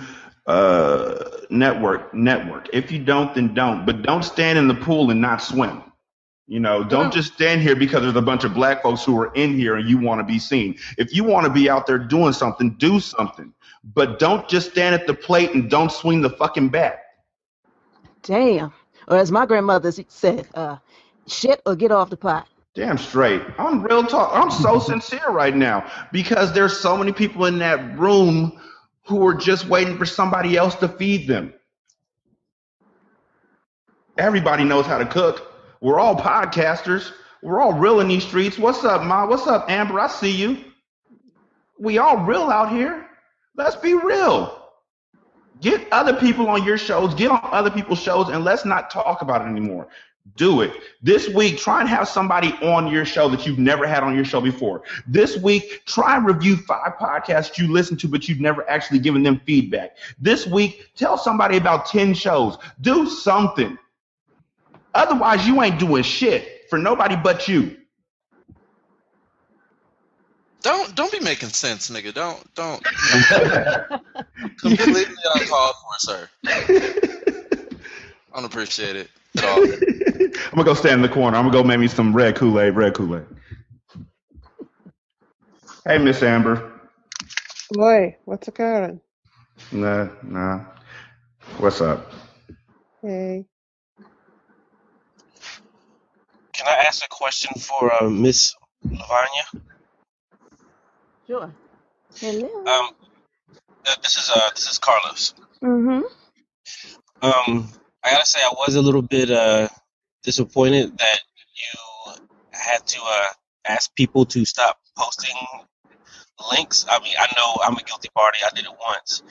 network. If you don't, then don't. But don't stand in the pool and not swim. You know, don't just stand here because there's a bunch of black folks who are in here and you want to be seen. If you want to be out there doing something, do something. But don't just stand at the plate and don't swing the fucking bat. Damn. Or as my grandmother said, shit or get off the pot. Damn straight. I'm real talk. I'm so sincere right now because there's so many people in that room who are just waiting for somebody else to feed them. Everybody knows how to cook. We're all podcasters. We're all real in these streets. What's up, Ma? What's up, Amber? I see you. We all real out here. Let's be real. Get other people on your shows. Get on other people's shows, and let's not talk about it anymore. Do it. This week, try and have somebody on your show that you've never had on your show before. This week, try and review 5 podcasts you listen to, but you've never actually given them feedback. This week, tell somebody about 10 shows. Do something. Otherwise, you ain't doing shit for nobody but you. Don't be making sense, nigga. Don't. Completely uncalled for, sir. I don't appreciate it at all. I'm gonna go stand in the corner. I'm gonna go make me some red Kool-Aid. Hey, Miss Amber. Boy, what's occurring? Nah. What's up? Hey. Can I ask a question for Miss Lavanya? Sure. Hello. This is Carlos. Mm-hmm. I gotta say I was a little bit disappointed that you had to ask people to stop posting links. I mean, I know I'm a guilty party. I did it once,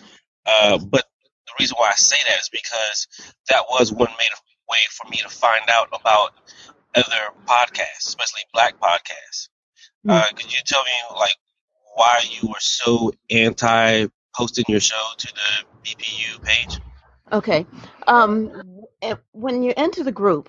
but the reason why I say that is because that was one way for me to find out about other podcasts, especially black podcasts. Could you tell me like why you were so anti posting your show to the BPU page? Okay. When you enter the group,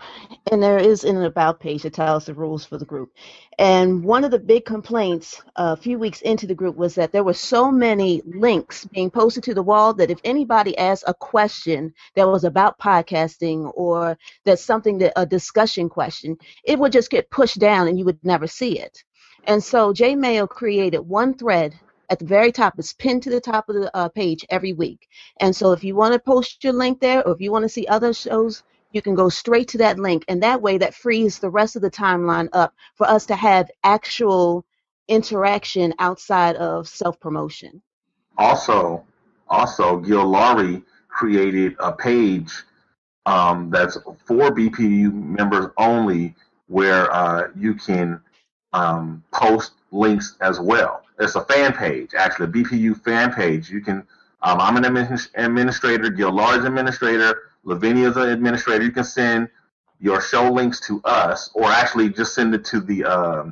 and there is an about page that tells the rules for the group, and one of the big complaints a few weeks into the group was that there were so many links being posted to the wall that if anybody asked a question that was about podcasting or that's something that a discussion question, it would just get pushed down and you would never see it. And so Jay Mayo created one thread at the very top. It's pinned to the top of the page every week. And so if you want to post your link there, or if you want to see other shows, you can go straight to that link. And that way that frees the rest of the timeline up for us to have actual interaction outside of self-promotion. Also, Gil Laurie created a page that's for BPU members only, where you can post links as well. It's a fan page, actually, a BPU fan page. You can. I'm an administrator. Gil Laurie's administrator. Lavinia's an administrator. You can send your show links to us, or actually just send it to the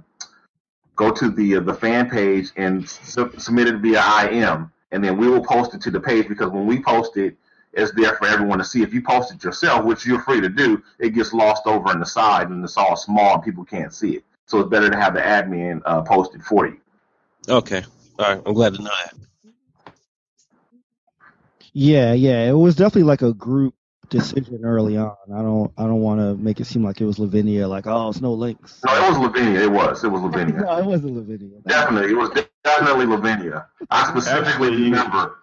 go to the fan page and submit it via IM, and then we will post it to the page, because when we post it, it's there for everyone to see. If you post it yourself, which you're free to do, it gets lost over in the side, and it's all small and people can't see it. So it's better to have the admin post it for you. Okay, all right. I'm glad to know that. Yeah, it was definitely like a group decision early on. I don't want to make it seem like it was Lavinia, like, oh, it's no links. No, it was Lavinia. It was Lavinia. No, it wasn't Lavinia. Definitely, it was definitely Lavinia. I specifically remember.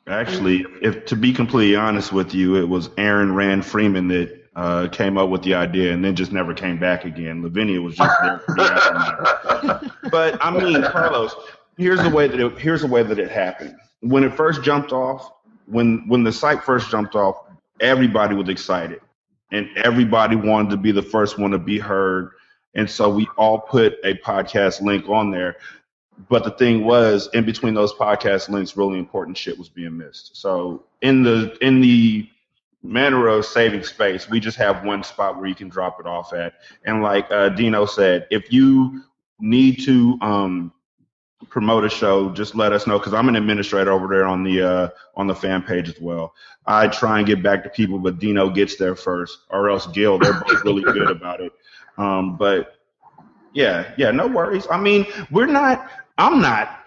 Actually, if to be completely honest with you, it was Aaron Rand Freeman that came up with the idea and then just never came back again. Lavinia was just there for the aftermath. But I mean, Carlos, here's the way that it happened. When it first jumped off, when the site first jumped off, everybody was excited, and everybody wanted to be the first one to be heard. And so we all put a podcast link on there. But the thing was, in between those podcast links, really important shit was being missed. So in the manner of saving space, we just have one spot where you can drop it off at. And like Dino said, if you need to promote a show, just let us know, because I'm an administrator over there on the fan page as well. I try and get back to people, but Dino gets there first, or else Gil. They're both really good about it. But yeah, no worries. I mean, I'm not.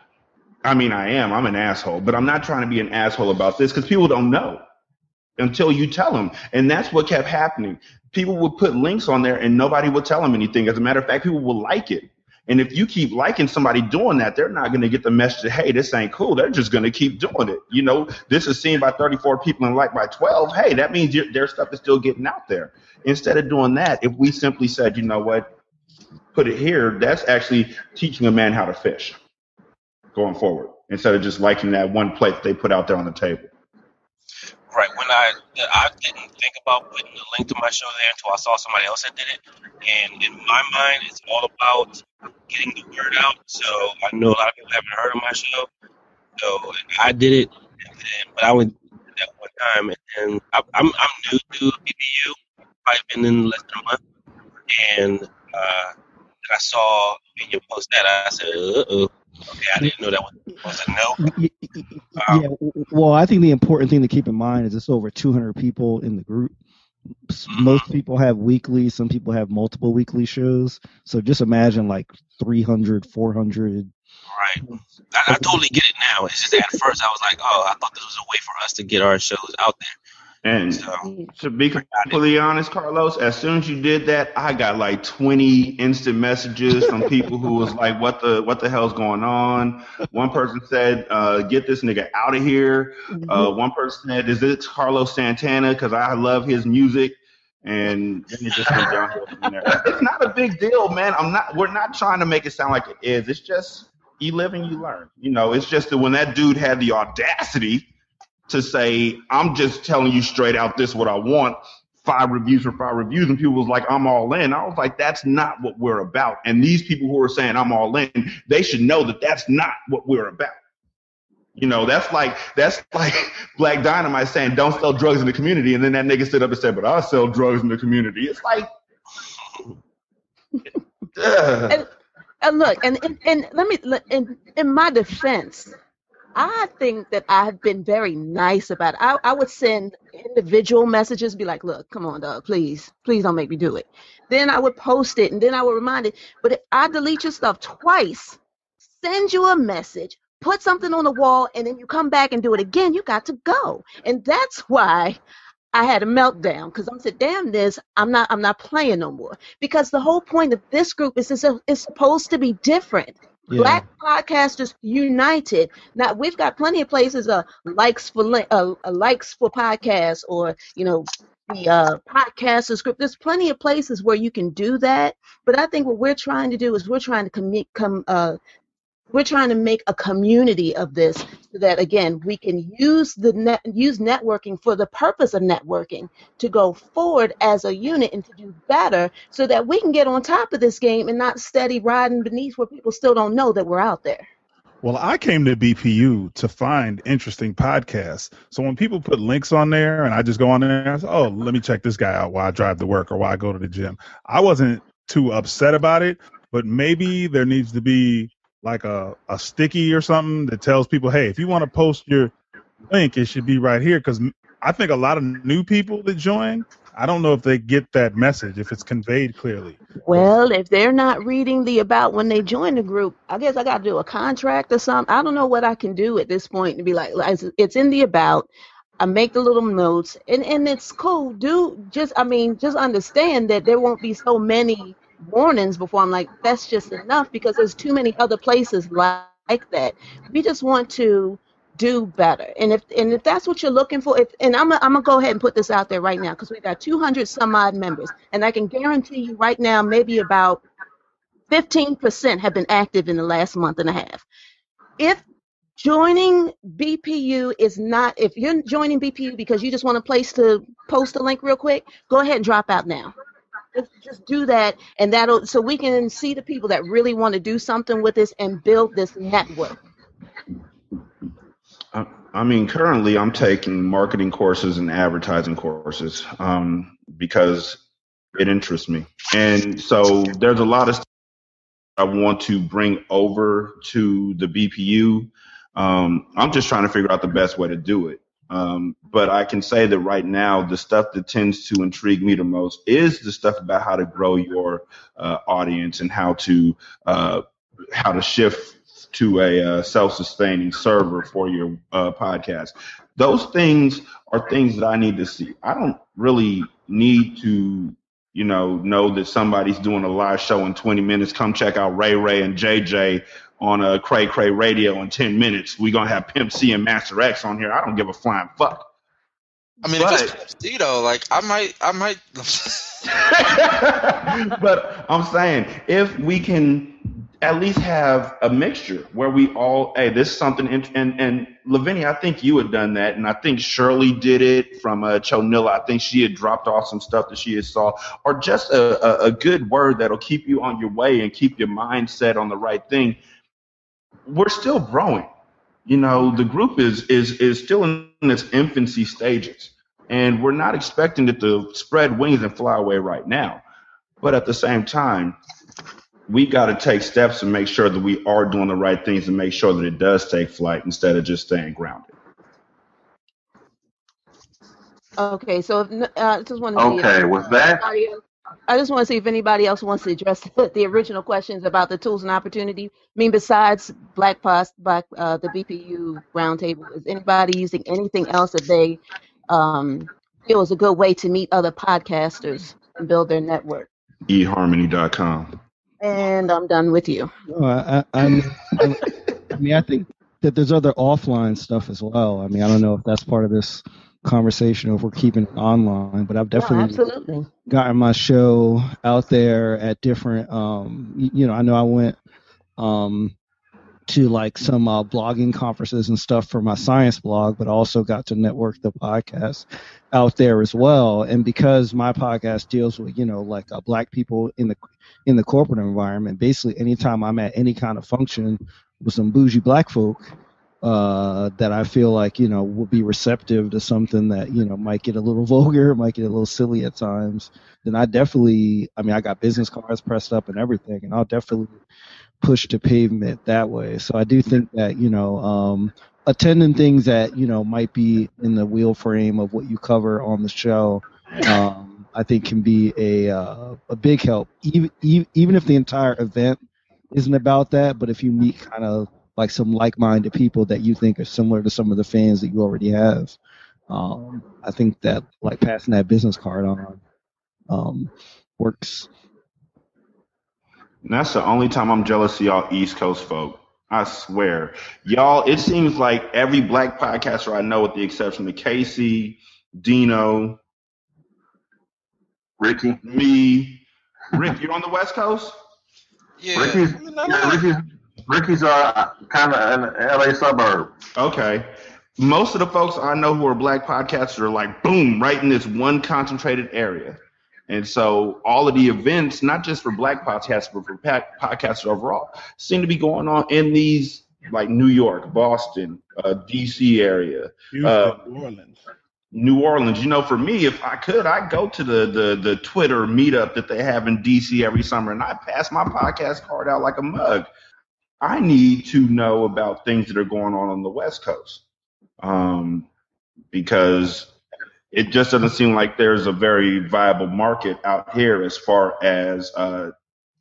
I mean, I am. I'm an asshole, but I'm not trying to be an asshole about this because people don't know until you tell them. And that's what kept happening. People would put links on there and nobody would tell them anything. As a matter of fact, people will like it. And if you keep liking somebody doing that, they're not going to get the message that, hey, this ain't cool. They're just going to keep doing it. You know, this is seen by 34 people and liked by 12. Hey, that means their stuff is still getting out there. Instead of doing that, if we simply said, you know what, put it here, that's actually teaching a man how to fish going forward, instead of just liking that one plate that they put out there on the table. Right. When I didn't think about putting a link to my show there until I saw somebody else that did it. And in my mind, it's all about getting the word out. So I know a lot of people haven't heard of my show. So I did it, but I went that one time, and I'm new to BPU. I've been in less than a month, and I saw you post that. I said, "Uh-oh, okay, I didn't know that was a no." Yeah, well, I think the important thing to keep in mind is it's over 200 people in the group. Most people have weekly, some people have multiple weekly shows. So just imagine like 300, 400. Right. I totally get it now. It's just that at first I was like, oh, I thought this was a way for us to get our shows out there. And so, to be completely honest, Carlos, as soon as you did that, I got like 20 instant messages from people who was like, what the hell's going on? One person said, get this nigga out of here. One person said, is it Carlos Santana? Because I love his music. And then it just went downhill from there. It's not a big deal, man. We're not trying to make it sound like it is. It's just you live and you learn. You know, it's just that when that dude had the audacity to say, I'm just telling you straight out, this is what I want, 5 reviews for 5 reviews, and people was like, I'm all in. I was like, that's not what we're about. And these people who are saying I'm all in, they should know that that's not what we're about. You know, that's like Black Dynamite saying don't sell drugs in the community, and then that nigga stood up and said, but I sell drugs in the community. It's like, and look, and let me, in my defense, I think that I've been very nice about it. I would send individual messages, be like, look, come on, dog, please don't make me do it. Then I would post it, and then I would remind it. But if I delete your stuff twice, send you a message, put something on the wall, and then you come back and do it again, you got to go. And that's why I had a meltdown, because I said, damn this, I'm not playing no more. Because the whole point of this group is it's supposed to be different. Yeah. Black podcasters united. Now we've got plenty of places, likes for podcasts, or the podcasters group. There's plenty of places where you can do that. But I think what we're trying to do is we're trying to make a community of this, so that again we can use networking for the purpose of networking to go forward as a unit and to do better, so that we can get on top of this game and not steady riding beneath where people still don't know that we're out there. Well, I came to BPU to find interesting podcasts. So when people put links on there and I just go on there and I say, oh, let me check this guy out while I drive to work or while I go to the gym, I wasn't too upset about it, but maybe there needs to be like a sticky or something that tells people, hey, if you want to post your link, it should be right here. Because I think a lot of new people that join, I don't know if they get that message, if it's conveyed clearly. Well, if they're not reading the about when they join the group, I guess I got to do a contract or something. I don't know what I can do at this point to be like, it's in the about. I make the little notes, and it's cool. Just understand that there won't be so many warnings before I'm like, that's just enough, because there's too many other places like that. We just want to do better. And if that's what you're looking for, and I'm gonna go ahead and put this out there right now because we got 200 some odd members, and I can guarantee you right now, maybe about 15% have been active in the last month and a half. If joining BPU is not, if you're joining BPU because you just want a place to post a link real quick, go ahead and drop out now. Just do that, and so we can see the people that really want to do something with this and build this network. I mean, currently I'm taking marketing courses and advertising courses because it interests me. And so there's a lot of stuff I want to bring over to the BPU. I'm just trying to figure out the best way to do it. But I can say that right now, the stuff that tends to intrigue me the most is the stuff about how to grow your audience and how to shift to a self-sustaining server for your podcast. Those things are things that I need to see. I don't really need to, know that somebody's doing a live show in 20 minutes. Come check out Ray and JJ on a Cray Cray Radio in 10 minutes. We're going to have Pimp C and Master X on here. I don't give a flying fuck. I mean, if it's Pimp C, though, like, I might. But I'm saying, if we can at least have a mixture where we all, hey, this is something, and Lavinia, I think you had done that, and I think Shirley did it from Chonilla. I think she had dropped off some stuff that she had saw, or just a good word that'll keep you on your way and keep your mind set on the right thing. We're still growing. The group is still in its infancy stages, and we're not expecting it to spread wings and fly away right now. But at the same time, we got to take steps and make sure that we are doing the right things and make sure that it does take flight instead of just staying grounded. Okay, so I just want to see. Okay, with that, I just want to see if anybody else wants to address the original questions about the tools and opportunity. I mean, besides the BPU Roundtable, is anybody using anything else that they feel is a good way to meet other podcasters and build their network? eHarmony.com. And I'm done with you. I mean, I think that there's other offline stuff as well. I mean, I don't know if that's part of this conversation or if we're keeping it online, but I've definitely gotten my show out there at different, I know I went to like some blogging conferences and stuff for my science blog, but I also got to network the podcast out there as well. And because my podcast deals with, Black people in the corporate environment, basically anytime I'm at any kind of function with some bougie Black folk that I feel like, will be receptive to something that, might get a little vulgar, might get a little silly at times, then I got business cards pressed up and everything, and I'll definitely push to pavement that way. So I do think that, attending things that, might be in the wheel frame of what you cover on the show, I think can be a big help, even if the entire event isn't about that. But if you meet kind of like some like-minded people that you think are similar to some of the fans that you already have, I think that like passing that business card on works. And that's the only time I'm jealous of y'all East Coast folk. I swear. Y'all, it seems like every Black podcaster I know, with the exception of Casey, Dino, Ricky, me. Rick, you're on the West Coast? Yeah. Ricky's kind of an LA suburb. Okay. Most of the folks I know who are Black podcasters are like, boom, right in this one concentrated area. And so all of the events, not just for Black podcasts, but for podcasters overall, seem to be going on in these like New York, Boston, DC area, Houston, New Orleans. For me, if I could, I'd go to the Twitter meetup that they have in DC every summer, and I pass my podcast card out like a mug. I need to know about things that are going on the West Coast, because it just doesn't seem like there's a very viable market out here as far as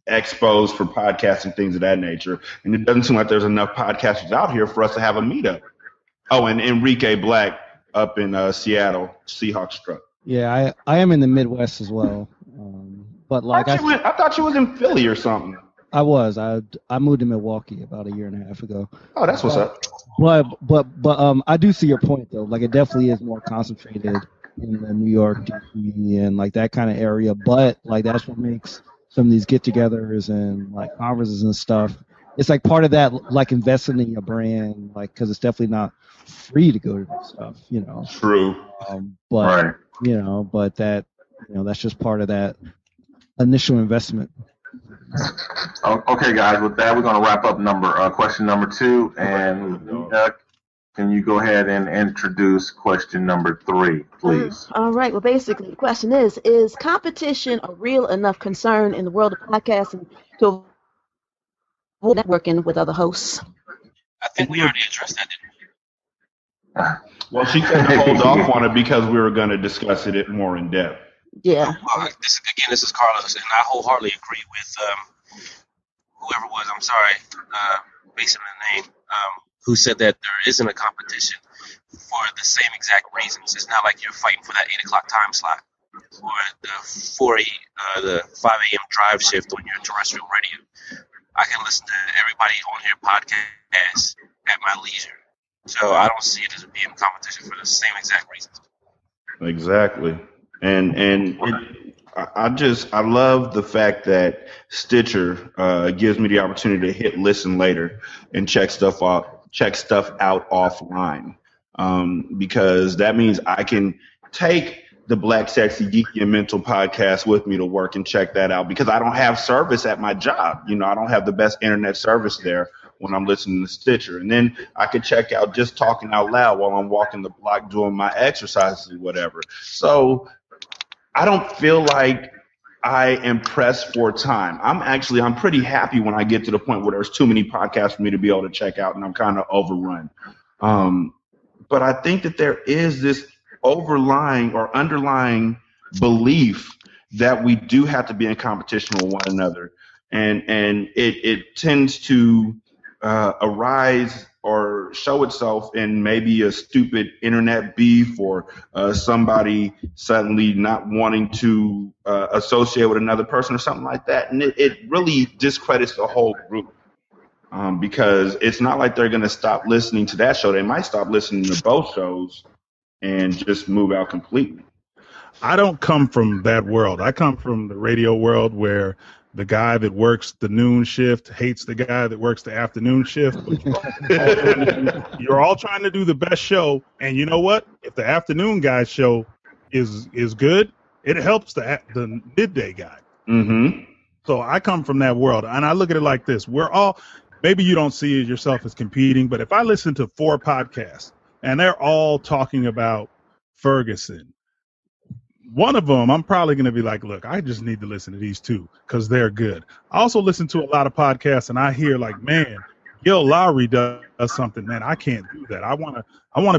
expos for podcasts and things of that nature. And it doesn't seem like there's enough podcasters out here for us to have a meetup. Oh, and Enrique Black up in Seattle, Seahawks truck. Yeah, I am in the Midwest as well. But like I thought you was in Philly or something. I was. I moved to Milwaukee about a year and a half ago. Oh, that's what's up. but I do see your point though. Like it definitely is more concentrated in the New York, DC, and like that kind of area. But like that's what makes some of these get-togethers and like conferences and stuff. It's like part of that, like investing in your brand, like because it's definitely not free to go to this stuff, you know. True. But Right. you know, but that that's just part of that initial investment. Okay, guys. With that, we're going to wrap up question number 2, and can you go ahead and introduce question number 3, please? All right. Well, basically, the question is competition a real enough concern in the world of podcasting to avoid networking with other hosts? I think we already addressed that, didn't we? Well, she said to hold off on it because we were going to discuss it more in depth. Yeah. Well, this is Carlos, and I wholeheartedly agree with whoever it was. I'm sorry, based on the name, who said that there isn't a competition for the same exact reasons. It's not like you're fighting for that 8 o'clock time slot or the 5 a.m. drive shift on your terrestrial radio. I can listen to everybody on your podcast at my leisure. So I don't see it as being a competition for the same exact reasons. Exactly. I love the fact that Stitcher gives me the opportunity to hit listen later and check stuff out offline, because that means I can take the Black Sexy Geeky and Mental podcast with me to work and check that out, because I don't have service at my job. You know, I don't have the best internet service there when I'm listening to Stitcher. And then I could check out Just Talking Out Loud while I'm walking the block doing my exercises or whatever. So I don't feel like I am pressed for time. I'm pretty happy when I get to the point where there's too many podcasts for me to be able to check out and I'm kind of overrun. But I think that there is this underlying belief that we do have to be in competition with one another. And it tends to arise or show itself in maybe a stupid internet beef or somebody suddenly not wanting to associate with another person or something like that. And it really discredits the whole group, because it's not like they're going to stop listening to that show. They might stop listening to both shows and just move out completely. I don't come from that world. I come from the radio world where the guy that works the noon shift hates the guy that works the afternoon shift. But you're all trying to do the best show. And you know what? If the afternoon guy's show is good, it helps the midday guy. Mm-hmm. So I come from that world. And I look at it like this. We're all, maybe you don't see yourself as competing, but if I listen to 4 podcasts and they're all talking about Ferguson, one of them, I'm probably going to be like, look, I just need to listen to these 2 because they're good. I also listen to a lot of podcasts and I hear like, man, Gil Lowry does something, man, I can't do that. I want to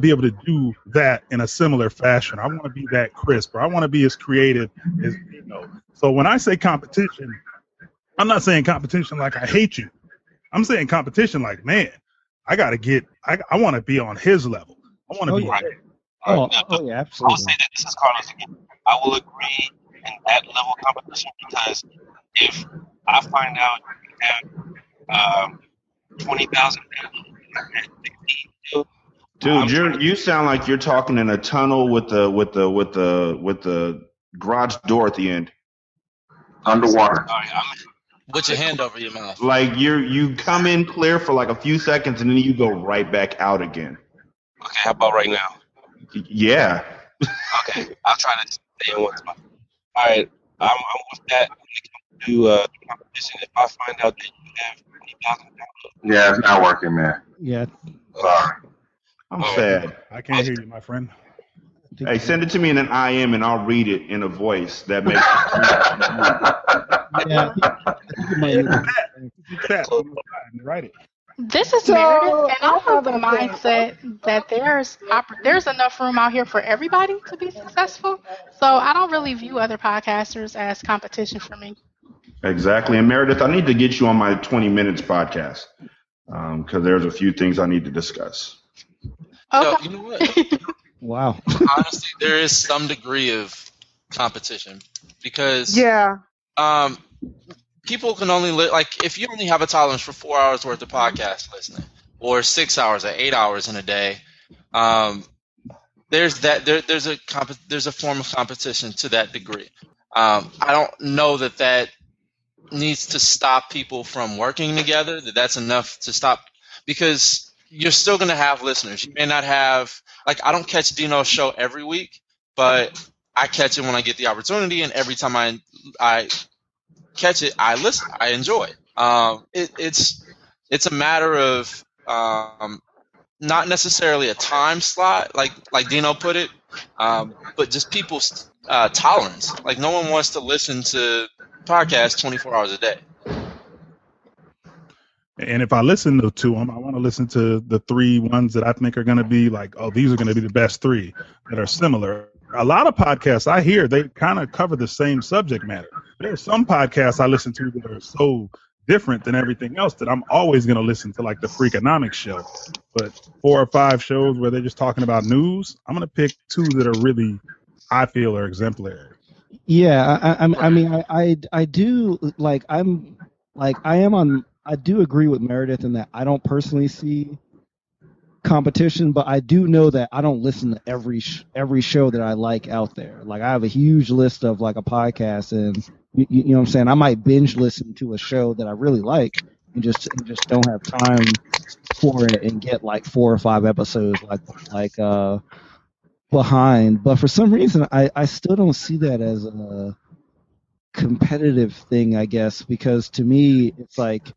be able to do that in a similar fashion. I want to be that crisp, or I want to be as creative as, you know. So when I say competition, I'm not saying competition like I hate you. I'm saying competition like, man, I want to be on his level. I want to be. Yeah. Yeah, absolutely. I'll say that this is Carlos again. I will agree in that level of competition, because if I find out that 20,000 dude, you sound like you're talking in a tunnel with the garage door at the end. Underwater. Put your hand over your mouth. Like you come in clear for like a few seconds and then you go right back out again. Okay, how about right now? Yeah. Okay, I'll try to stay in one spot. All right, I'm with that. When it comes to competition, if I find out that you have 20,000 downloads. Yeah, it's not working, man. Yeah. Sorry. I'm sad. I can't hear you, my friend. Hey, send it to me in an IM and I'll read it in a voice that makes Yeah. Write it. This is So, Meredith, and I I have have the a thing. mindset that there's enough room out here for everybody to be successful. So I don't really view other podcasters as competition for me. Exactly. And Meredith, I need to get you on my 20 Minutes podcast, because there's a few things I need to discuss. Yo, Okay. you know what? Wow. Honestly, there is some degree of competition because Yeah. people can only like if you only have a tolerance for 4 hours worth of podcast listening, or 6 hours or 8 hours in a day, there's a form of competition to that degree. I don't know that needs to stop people from working together. That's enough to stop, because you're still going to have listeners. You may not have, like, I don't catch Dino's show every week, but I catch it when I get the opportunity, and every time I catch it, I listen. I enjoy it. It's a matter of not necessarily a time slot, like Dino put it, but just people's tolerance. Like, no one wants to listen to podcasts 24 hours a day. And if I listen to them, I want to listen to the 3 ones that I think are going to be like, oh, these are going to be the best 3 that are similar. A lot of podcasts I hear, they kind of cover the same subject matter. There are some podcasts I listen to that are so different than everything else that I'm always going to listen to, like the Freakonomics show. But 4 or 5 shows where they're just talking about news, I'm going to pick 2 that are really, I feel, are exemplary. Yeah, I mean, I do like I do agree with Meredith in that I don't personally see competition, but I do know that I don't listen to every show that I like out there. Like, I have a huge list of like a podcast, and you know what I'm saying. I might binge listen to a show that I really like, and just don't have time for it, and get like 4 or 5 episodes behind. But for some reason, I still don't see that as a competitive thing, I guess, because to me, it's like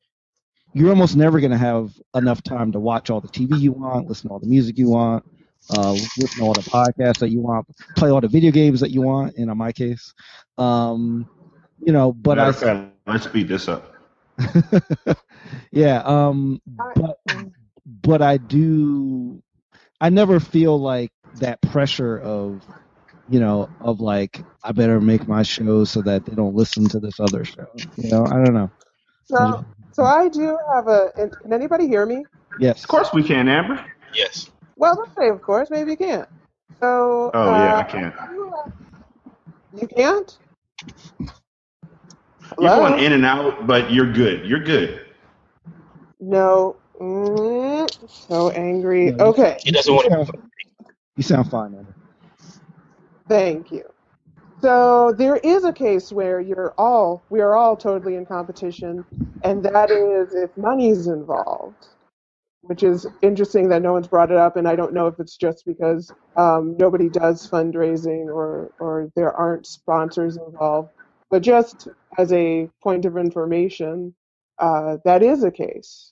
you're almost never going to have enough time to watch all the TV you want, listen to all the music you want, listen to all the podcasts that you want, play all the video games that you want. In my case, you know, but Matter of fact, let's speed this up. yeah, but I never feel like that pressure of, you know, of like, I better make my show so that they don't listen to this other show. You know, I don't know. So I do have can anybody hear me? Yes. Of course we can, Amber. Yes. Well, let's say of course, maybe you can't. So. Oh, yeah, I can't. You can't? You're Hello? going in and out, but you're good. You're good. No. So angry. Yeah, Okay. He doesn't want to. You sound fine, Amber. Thank you. So there is a case where we are all totally in competition, and that is if money's involved, which is interesting that no one's brought it up, and I don't know if it's just because nobody does fundraising or there aren't sponsors involved, but just as a point of information, that is a case.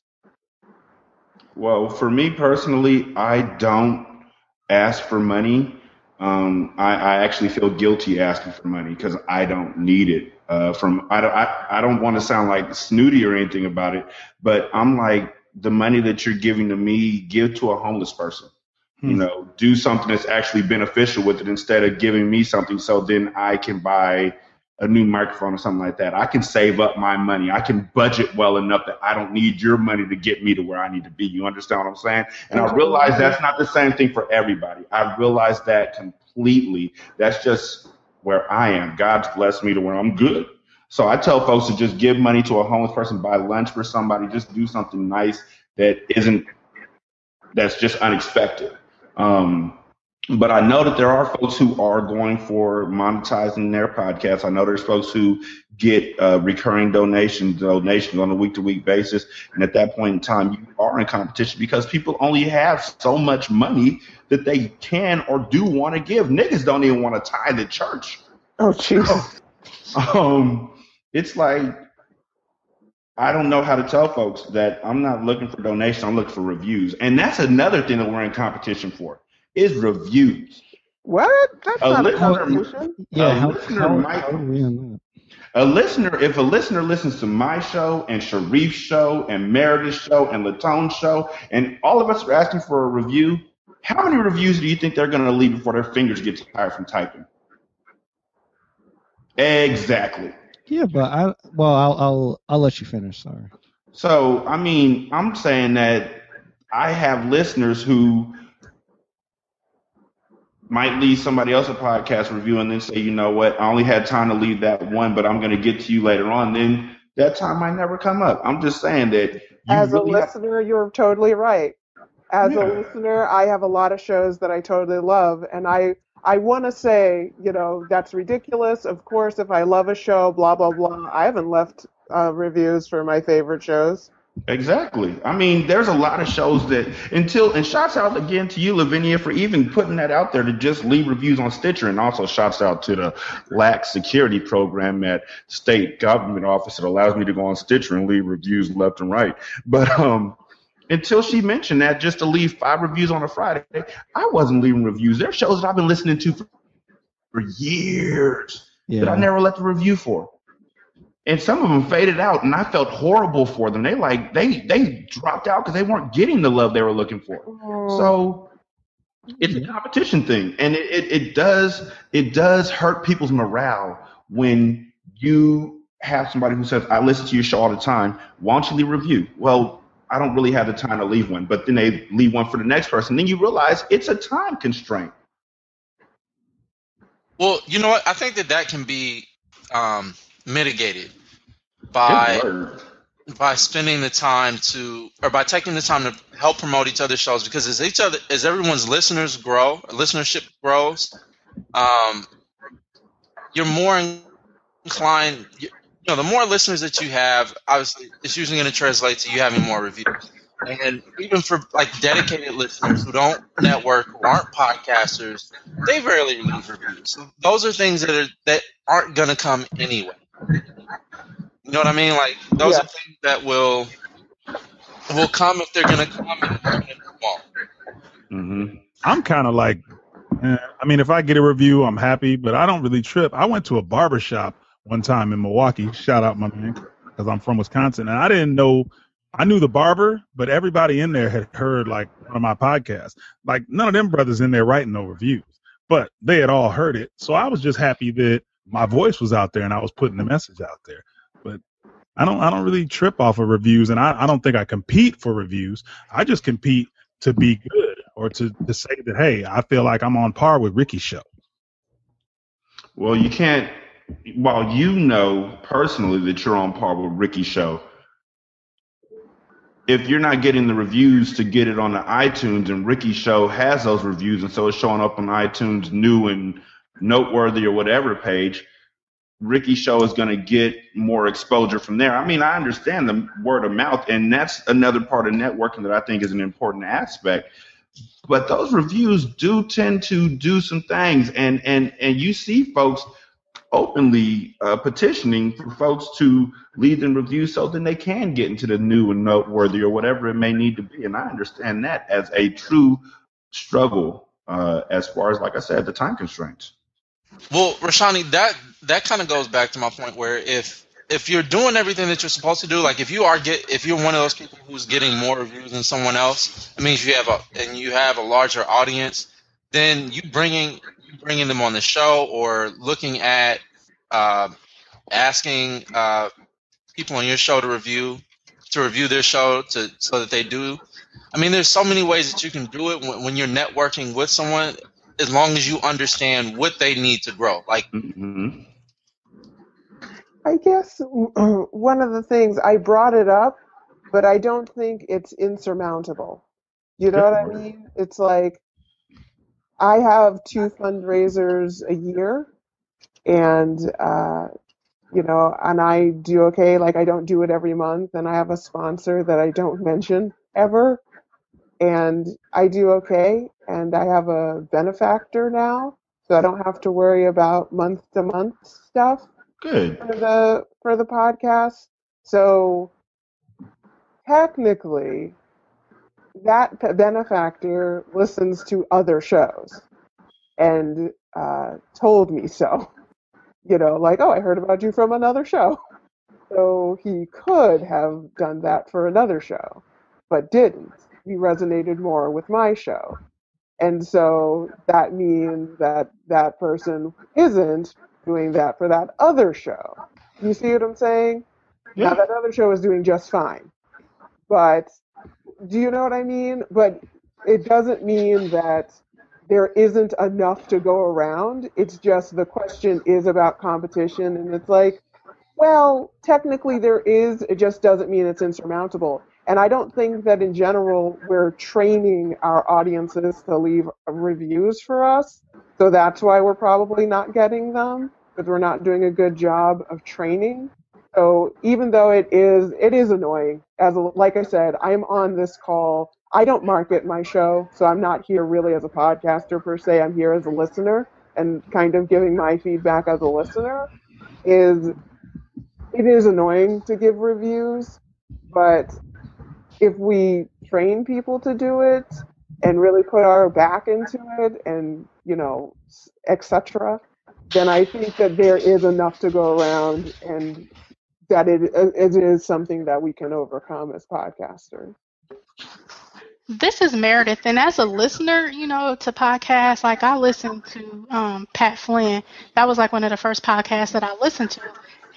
Well, for me personally, I don't ask for money. I actually feel guilty asking for money because I don't need it. I don't want to sound like snooty or anything about it, but I'm like, the money that you're giving to me, give to a homeless person. You know, do something that's actually beneficial with it instead of giving me something so then I can buy a new microphone or something like that. I can save up my money. I can budget well enough that I don't need your money to get me to where I need to be. You understand what I'm saying? And I realize that's not the same thing for everybody. I realize that completely. That's just where I am. God's blessed me to where I'm good. So I tell folks to just give money to a homeless person, buy lunch for somebody, just do something nice that's just unexpected. But I know that there are folks who are going for monetizing their podcasts. I know there's folks who get recurring donations on a week-to-week basis. And at that point in time, you are in competition because people only have so much money that they can or do want to give. Niggas don't even want to tithe at church. Oh, jeez. It's like, I don't know how to tell folks that I'm not looking for donations. I'm looking for reviews. And that's another thing that we're in competition for. Is reviews. What? That's not a competition. Yeah, if a listener listens to my show and Sharif's show and Meredith's show and Latone's show, and all of us are asking for a review, how many reviews do you think they're going to leave before their fingers get tired from typing? Exactly. Yeah, but I'll let you finish. Sorry. So, I mean, I'm saying that I have listeners who might leave somebody else a podcast review and then say, you know what, I only had time to leave that one, but I'm going to get to you later on. Then that time might never come up. I'm just saying that you As a really have. listener, you're totally right. As a Yeah, listener, I have a lot of shows that I totally love, and I want to say, that's ridiculous. Of course, if I love a show, blah blah blah. I haven't left reviews for my favorite shows. exactly. I mean, there's a lot of shows that and shouts out again to you, Lavinia, for even putting that out there to just leave reviews on Stitcher, and also shouts out to the lax security program at state government office that allows me to go on Stitcher and leave reviews left and right. But until she mentioned that, just to leave 5 reviews on a Friday, I wasn't leaving reviews. There are shows that I've been listening to for years that I Yeah. never left a review for. And some of them faded out, and I felt horrible for them. They dropped out because they weren't getting the love they were looking for. Mm, So it's a competition thing, and it does hurt people's morale when you have somebody who says, "I listen to your show all the time. Why don't you leave a review?" Well, I don't really have the time to leave one, but then they leave one for the next person. Then you realize it's a time constraint. Well, you know what? I think that can be mitigated Good by word. spending the time or by taking the time to help promote each other's shows, because as everyone's listenership grows, um, you're more inclined. The more listeners that you have, obviously, it's usually going to translate to you having more reviews. And even for like dedicated listeners who don't network, who aren't podcasters, they rarely leave reviews. So those are things that aren't going to come anyway. You know what I mean? Like those yeah, are things that will come if they're going to come, and if they won't. Hmm. I'm kind of like, I mean, if I get a review, I'm happy, but I don't really trip. I went to a barber shop one time in Milwaukee. Shout out my man, because I'm from Wisconsin, and I didn't know. I knew the barber, but everybody in there had heard like one of my podcasts. Like none of them brothers in there writing no reviews, but they had all heard it. So I was just happy that my voice was out there and I was putting the message out there. But I don't really trip off of reviews, and I don't think I compete for reviews. I just compete to be good, or to say that, hey, I feel like I'm on par with Ricky's show. Well, you can't. While you know personally that you're on par with Ricky's show, if you're not getting the reviews to get it on the iTunes, and Ricky's show has those reviews, and so it's showing up on iTunes new and noteworthy or whatever page, Ricky's show is going to get more exposure from there. I mean, I understand the word of mouth, and that's another part of networking that I think is an important aspect. But those reviews do tend to do some things, and you see folks openly petitioning for folks to leave them reviews so then they can get into the new and noteworthy or whatever it may need to be. And I understand that as a true struggle, as far as, like I said, the time constraints. Well, Rashani, that kind of goes back to my point where if you're doing everything that you're supposed to do, like if you're one of those people who's getting more reviews than someone else, it means you have a larger audience. Then you bringing them on the show, or looking at asking people on your show to review their show so that they do. I mean, there's so many ways that you can do it when you're networking with someone, as long as you understand what they need to grow. Like, Mm-hmm. I guess one of the things I brought it up, but I don't think it's insurmountable. You know Good what I word. mean? It's like I have 2 fundraisers a year, and and I do okay. Like I don't do it every month, and I have a sponsor that I don't mention ever, and I do okay. And I have a benefactor now, so I don't have to worry about month to month stuff Good. for the podcast. So technically, that benefactor listens to other shows and told me so. Like, oh, I heard about you from another show. So he could have done that for another show, but didn't. He resonated more with my show. And so that means that that person isn't doing that for that other show. You see what I'm saying? Now, Yeah. that other show is doing just fine. But do you know what I mean? But it doesn't mean that there isn't enough to go around. It's just the question is about competition. And it's like, Well, technically there is, it just doesn't mean it's insurmountable. And I don't think that in general we're training our audiences to leave reviews for us. So that's why we're probably not getting them, because we're not doing a good job of training. So even though it is annoying. Like I said, I'm on this call. I don't market my show, so I'm not here really as a podcaster per se. I'm here as a listener and kind of giving my feedback as a listener. Is it is annoying to give reviews, but if we train people to do it and really put our back into it and, etc., then I think that there is enough to go around and that it is something that we can overcome as podcasters. This is Meredith, and as a listener, to podcasts, like I listened to Pat Flynn. That was like one of the first podcasts that I listened to,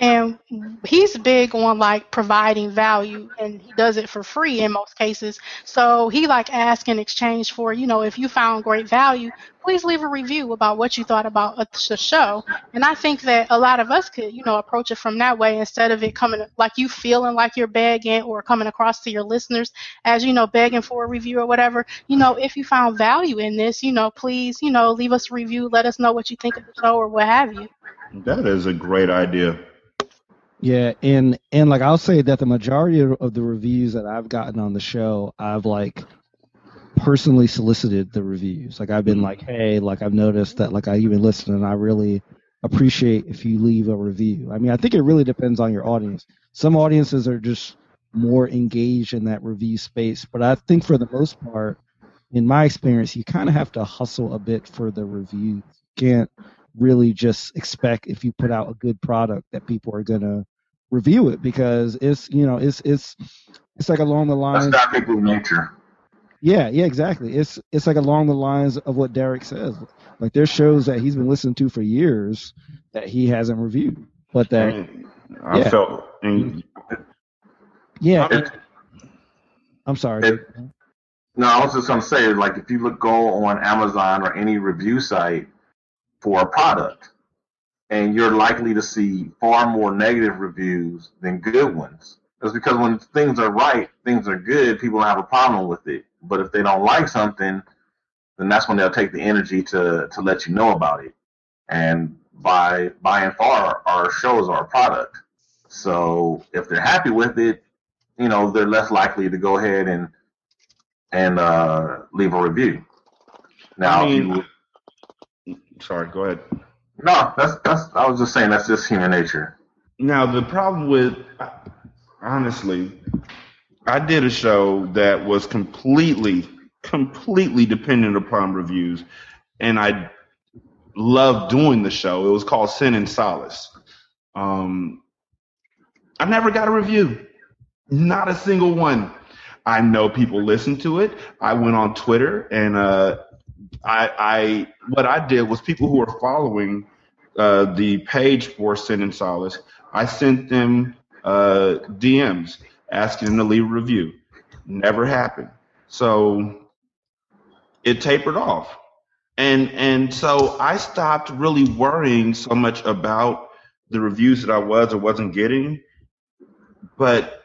and he's big on like providing value, and he does it for free in most cases. So he like asks in exchange for, if you found great value, please leave a review about what you thought about the show. And I think that a lot of us could, approach it from that way instead of it coming like you feeling like you're begging or coming across to your listeners as, begging for a review or whatever. If you found value in this, please, leave us a review. Let us know what you think of the show or what have you. That is a great idea. Yeah, and like I'll say that the majority of the reviews that I've gotten on the show, I've like personally solicited the reviews. Like I've been like, hey, like I've noticed that like you've been listening, and I really appreciate if you leave a review. I mean, I think it really depends on your audience. Some audiences are just more engaged in that review space, but I think for the most part, in my experience, you kind of have to hustle a bit for the review. You can't really just expect if you put out a good product that people are gonna review it, because it's like along the lines. That's not people's nature. Yeah, exactly. It's like along the lines of what Derek says. Like there's shows that he's been listening to for years that he hasn't reviewed, but that I felt. I'm sorry. No, I was just gonna say, like, if you go on Amazon or any review site for a product, and you're likely to see far more negative reviews than good ones. It's because when things are right, things are good, people don't have a problem with it. But if they don't like something, then that's when they'll take the energy to let you know about it. And by and far, our shows are a product. So if they're happy with it, they're less likely to go ahead and leave a review. Now, sorry, go ahead. No, that's. I was just saying that's just human nature. Now the problem with, honestly, I did a show that was completely dependent upon reviews, and I loved doing the show. It was called Sin and Solace. I never got a review, not a single one. I know people listened to it. I went on Twitter and what I did was people who were following the page for Sin and Solace, I sent them DMs asking them to leave a review. Never happened. So it tapered off. And so I stopped really worrying so much about the reviews that I was or wasn't getting. But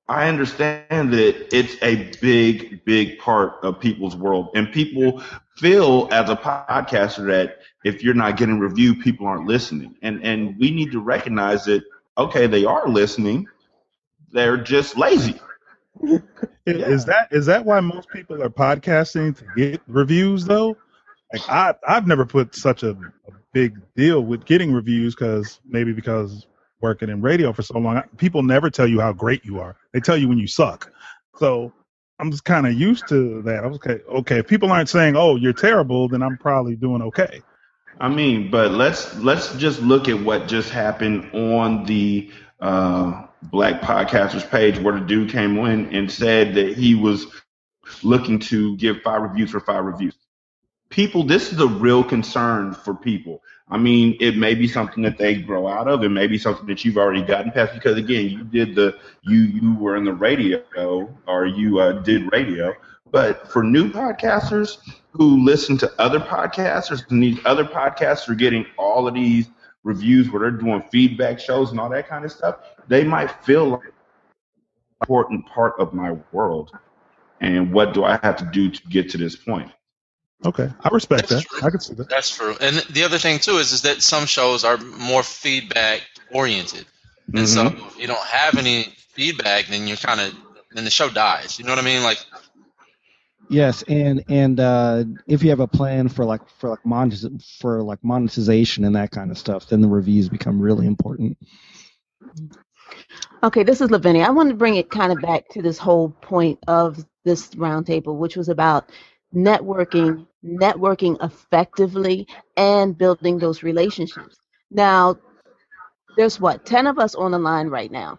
I understand that it's a big part of people's world. And people feel as a podcaster that if you're not getting review, people aren't listening. And we need to recognize that, okay, they are listening. They're just lazy. Is that why most people are podcasting, to get reviews though? Like I've never put such a big deal with getting reviews because working in radio for so long, people never tell you how great you are. They tell you when you suck. So I'm just kind of used to that. I was okay. If people aren't saying, "Oh, you're terrible," then I'm probably doing okay. I mean, but let's just look at what just happened on the Black Podcasters page, where the dude came in and said that he was looking to give 5 reviews for 5 reviews. People, this is a real concern for people. I mean, it may be something that they grow out of. It may be something that you've already gotten past because, again, you were in the radio or you did radio. But for new podcasters who listen to other podcasters, and these other podcasters are getting all of these reviews where they're doing feedback shows and all that kind of stuff, they might feel like an important part of my world. And what do I have to do to get to this point? Okay, I respect That's that. true. I can see that. That's true. And the other thing too is that some shows are more feedback oriented, and so Mm-hmm. if you don't have any feedback, then then the show dies. You know what I mean? Like, Yes, and if you have a plan for monetization and that kind of stuff, then the reviews become really important. Okay, this is Lavinia. I want to bring it kind of back to this whole point of this roundtable, which was about networking effectively, and building those relationships. Now, there's 10 of us on the line right now.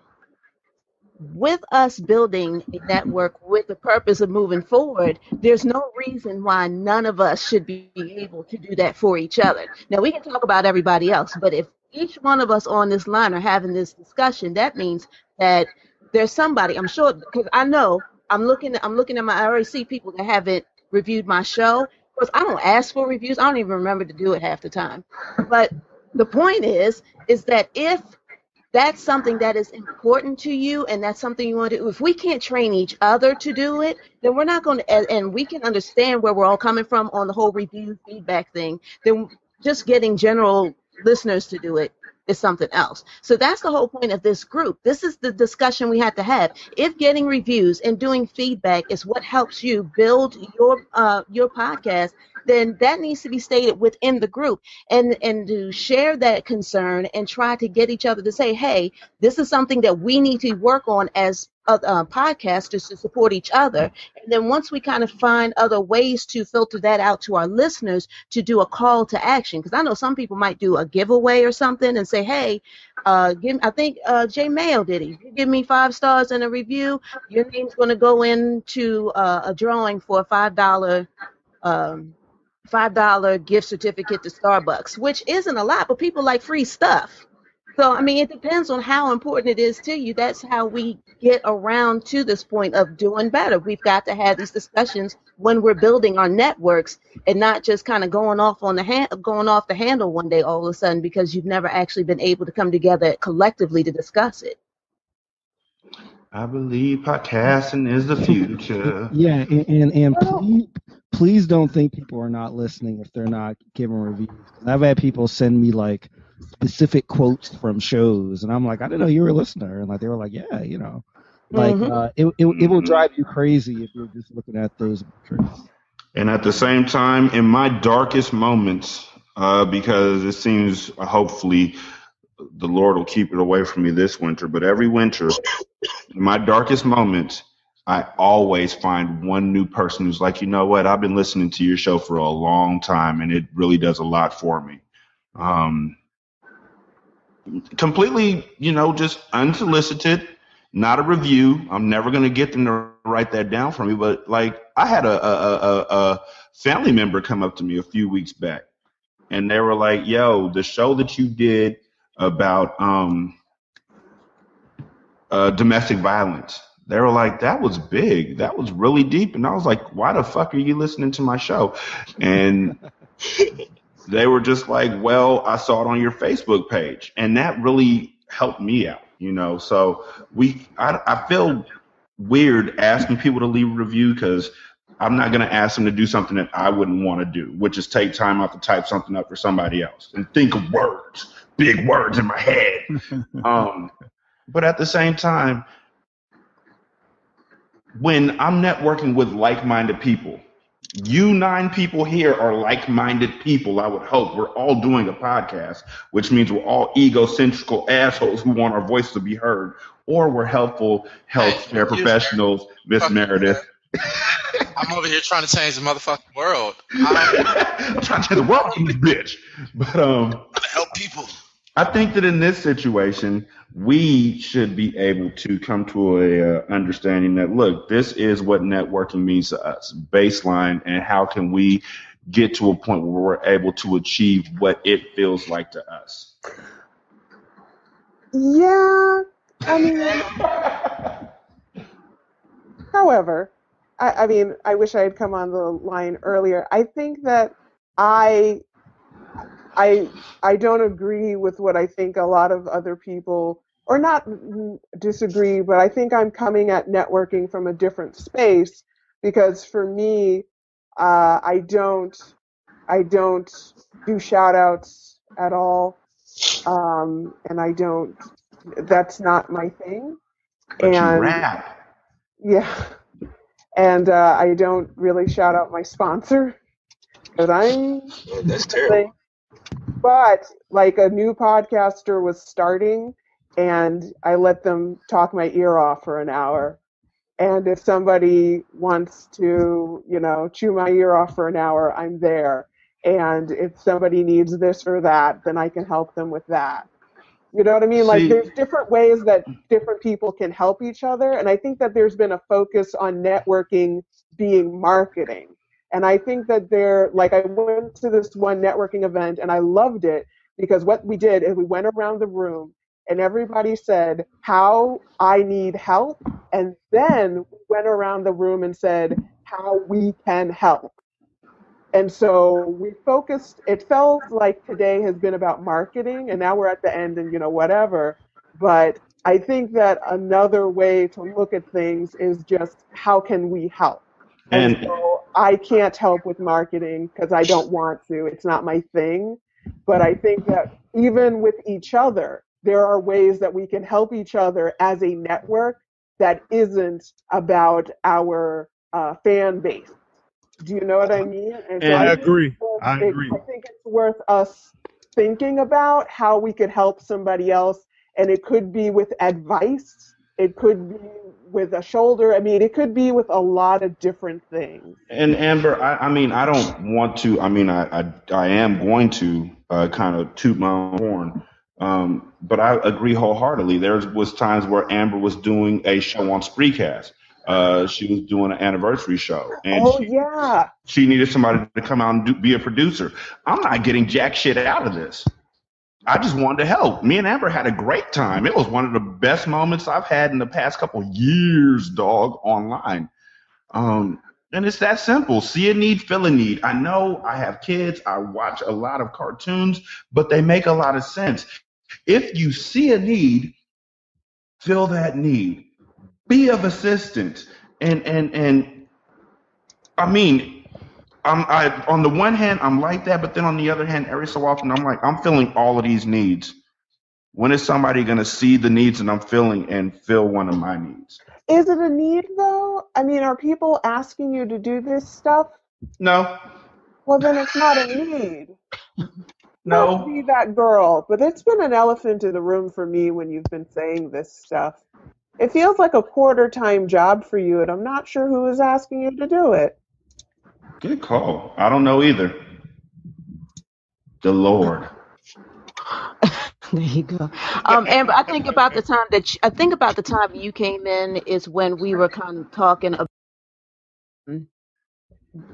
With us building a network with the purpose of moving forward, there's no reason why none of us should be able to do that for each other. Now, we can talk about everybody else, but if each one of us on this line are having this discussion, that means that there's somebody, I'm sure, because I know I already see people that haven't reviewed my show. Of course, I don't ask for reviews. I don't even remember to do it half the time. But the point is that if that's something that is important to you and that's something you want to do, if we can't train each other to do it, then we're not going to, and we can understand where we're all coming from on the whole review feedback thing, then just getting general listeners to do it is something else. So that's the whole point of this group. This is the discussion we have to have. If getting reviews and doing feedback is what helps you build your podcast, then that needs to be stated within the group, and to share that concern and try to get each other to say, hey, this is something that we need to work on as podcasters to support each other. And then once we kind of find other ways to filter that out to our listeners, to do a call to action, because I know some people might do a giveaway or something and say, hey, I think Jay Mayo did it. You give me 5 stars in a review, your name's going to go into a drawing for a $5 gift certificate to Starbucks, which isn't a lot, but people like free stuff. So, I mean, it depends on how important it is to you. That's how we get around to this point of doing better. We've got to have these discussions when we're building our networks, and not just kind of going off the handle one day all of a sudden because you've never actually been able to come together collectively to discuss it. I believe podcasting is the future. Yeah, and please don't think people are not listening if they're not giving reviews. I've had people send me like specific quotes from shows, and I'm like, I didn't know you were a listener, and like they were like, yeah, like it will drive you crazy if you're just looking at those metrics. And at the same time, in my darkest moments, because it seems hopefully the Lord will keep it away from me this winter, but every winter, in my darkest moments, I always find one new person who's like, you know what, I've been listening to your show for a long time, and it really does a lot for me. Completely, just unsolicited, not a review. I'm never going to get them to write that down for me. But like, I had a family member come up to me a few weeks back, and they were like, yo, the show that you did about domestic violence, they were like, that was big. That was really deep. And I was like, why the fuck are you listening to my show? And they were just like, well, I saw it on your Facebook page. And that really helped me out, So I feel weird asking people to leave a review because I'm not going to ask them to do something that I wouldn't want to do, which is take time out to type something up for somebody else and think of words, big words in my head. But at the same time, when I'm networking with like-minded people, you 9 people here are like-minded people, I would hope. We're all doing a podcast, which means we're all egocentrical assholes who want our voice to be heard, or we're helpful healthcare professionals, Miss Meredith. I'm over here trying to change the motherfucking world. I'm trying to change the world in this bitch. But to help people. I think that in this situation, we should be able to come to a understanding that, look, this is what networking means to us, baseline, and how can we get to a point where we're able to achieve what it feels like to us. Yeah, I mean, however, I wish I had come on the line earlier. I think that I don't agree with what I think a lot of other people, or not disagree, but I think I'm coming at networking from a different space, because for me, I don't do shout outs at all. And I don't, that's not my thing. But you And rap. yeah, and I don't really shout out my sponsor because I'm That's like, terrible. but like a new podcaster was starting, and I let them talk my ear off for an hour. And if somebody wants to, chew my ear off for an hour, I'm there. And if somebody needs this or that, then I can help them with that. You know what I mean? Like, See, there's different ways that different people can help each other. And I think that there's been a focus on networking being marketing. And I think that like, I went to this one networking event and I loved it, because what we did is we went around the room and everybody said how I need help. And then we went around the room and said how we can help. And so we focused, it felt like today has been about marketing, and now we're at the end and, whatever. But I think that another way to look at things is just how can we help? And and so I can't help with marketing because I don't want to. It's not my thing. But I think that even with each other, there are ways that we can help each other as a network that isn't about our fan base. Do you know what I mean? And so and I agree. I agree. I think it's worth us thinking about how we could help somebody else. And it could be with advice. It could be with a shoulder. I mean, it could be with a lot of different things. And Amber, I mean, I don't want to. I mean, I am going to kind of toot my own horn, but I agree wholeheartedly. There was times where Amber was doing a show on Spreecast. She was doing an anniversary show, and Oh, yeah. she needed somebody to come out and be a producer. I'm not getting jack shit out of this. I just wanted to help. Me and Amber had a great time. It was one of the best moments I've had in the past couple years, dog, online. Um, and it's that simple. See a need, fill a need. I know I have kids. I watch a lot of cartoons, but they make a lot of sense. If you see a need, fill that need. Be of assistance. And I mean, on the one hand, I'm like that, but then on the other hand, every so often, I'm like, I'm filling all of these needs. When is somebody going to see the needs that I'm filling and fill one of my needs? Is it a need, though? I mean, are people asking you to do this stuff? No, Well, then it's not a need. Don't no. be that girl. But it's been an elephant in the room for me when you've been saying this stuff. It feels like a quarter-time job for you, and I'm not sure who is asking you to do it. Good call. I don't know either. The Lord. There you go. Amber, I think about the time you came in is when we were kind of talking about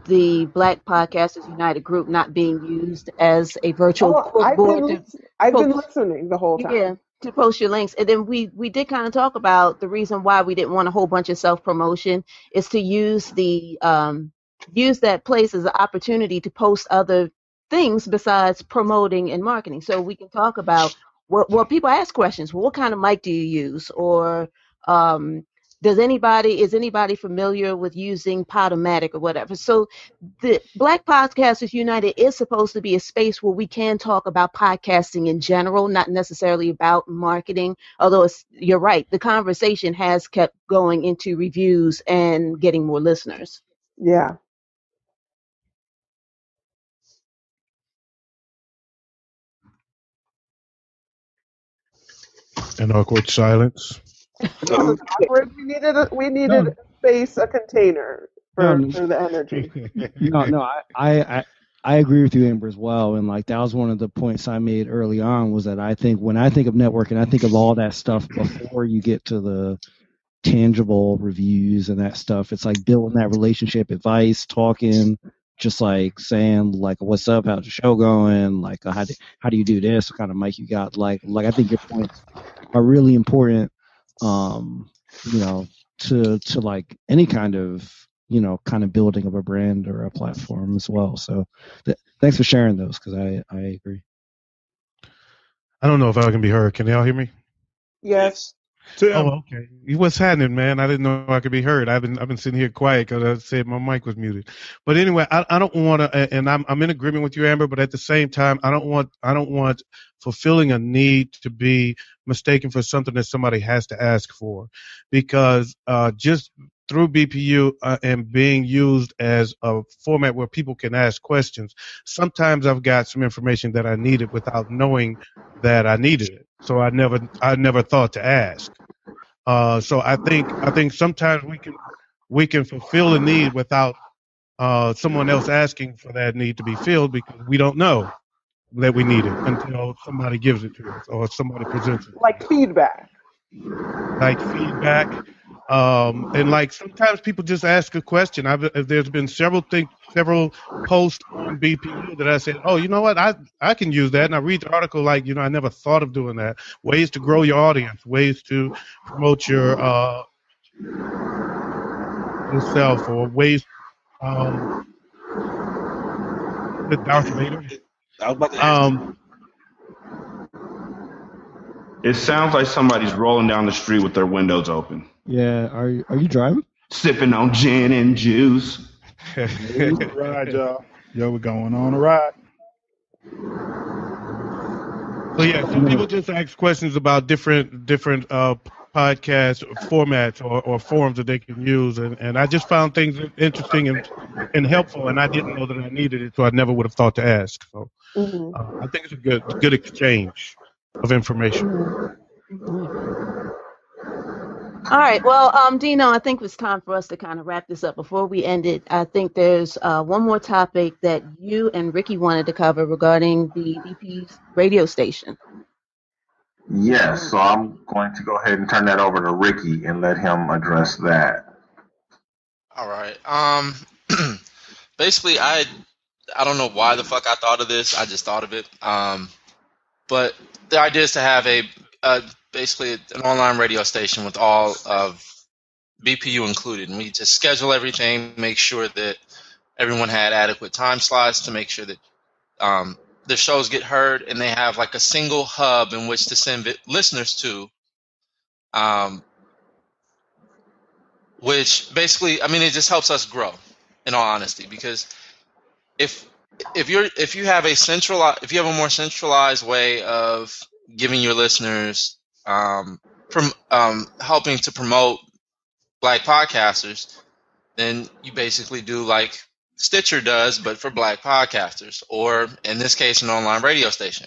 the Black Podcasters United group not being used as a virtual Oh, board to I've been post. listening the whole time. Yeah, to post your links. And then we did kind of talk about the reason why we didn't want a whole bunch of self promotion is to use that place as an opportunity to post other things besides promoting and marketing. So we can talk about well people ask questions. Well, what kind of mic do you use? Or um is anybody familiar with using Podomatic or whatever? So the Black Podcasters United is supposed to be a space where we can talk about podcasting in general, not necessarily about marketing. Although you're right, the conversation has kept going into reviews and getting more listeners. Yeah. An awkward silence. It wasn't awkward. We needed No, a space, a container no, for the energy. no. I agree with you, Amber, as well. And like that was one of the points I made early on was that I think when I think of networking, I think of all that stuff before you get to the tangible reviews and that stuff. It's like building that relationship, advice, talking, just like saying like, "What's up? How's the show going? Like, how do you do this? What kind of mic you got?" Like I think your points are really important. You know, to like any kind of kind of building of a brand or a platform as well. So thanks for sharing those because I agree. I don't know if I can be heard. Can y'all hear me? Yes. Tim. Oh, okay. What's happening, man? I didn't know I could be heard. I've been sitting here quiet because I said my mic was muted. But anyway, I don't want to, and I'm in agreement with you, Amber. But at the same time, I don't want fulfilling a need to be mistaken for something that somebody has to ask for, because just through BPU and being used as a format where people can ask questions, sometimes I've got some information that I needed without knowing that I needed it. So I never thought to ask. So I think sometimes we can fulfill a need without someone else asking for that need to be filled, because we don't know that we need it until somebody gives it to us or somebody presents it to Like us. feedback. Like feedback, and like sometimes people just ask a question. There's been several posts on BPU that I said, oh, you know what, I can use that, and I read the article like, I never thought of doing that. Ways to grow your audience, ways to promote yourself, or ways. The Darth Vader. I was about to ask you. It sounds like somebody's rolling down the street with their windows open, Yeah, are you driving? sipping on gin and juice. Here's the ride, y'all. Yo, we're going on a ride. So yeah, some people just ask questions about different podcast formats or forms that they can use, and I just found things interesting and helpful, and I didn't know that I needed it, so I never would have thought to ask. So I think it's a good exchange of information. All right. Well, Dino, I think it's time for us to kind of wrap this up. Before we end it, I think there's one more topic that you and Ricky wanted to cover regarding the BP's radio station. Yes, so I'm going to go ahead and turn that over to Ricky and let him address that. All right. Basically, I don't know why the fuck I thought of this. I just thought of it. But the idea is to have basically an online radio station with all of BPU included, and we just schedule everything, make sure that everyone had adequate time slots to make sure that the shows get heard, and they have like a single hub in which to send listeners to, which basically, I mean, it just helps us grow, in all honesty, because if you have a more centralized way of giving your listeners helping to promote Black podcasters, then you basically do like Stitcher does, but for Black podcasters, or in this case, an online radio station.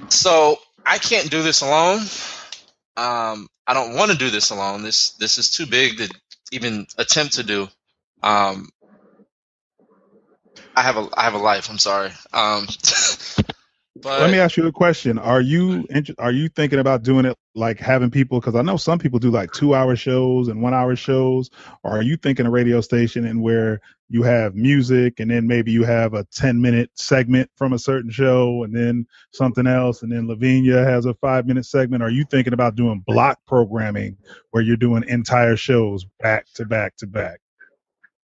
So I can't do this alone. I don't want to do this alone. This is too big to even attempt to do. I have a life. I'm sorry. But let me ask you a question. Are you thinking about doing it like having people? Because I know some people do like 2-hour shows and 1-hour shows. Or are you thinking a radio station and where you have music and then maybe you have a 10-minute segment from a certain show and then something else, and then Lavinia has a 5-minute segment? Are you thinking about doing block programming where you're doing entire shows back to back to back?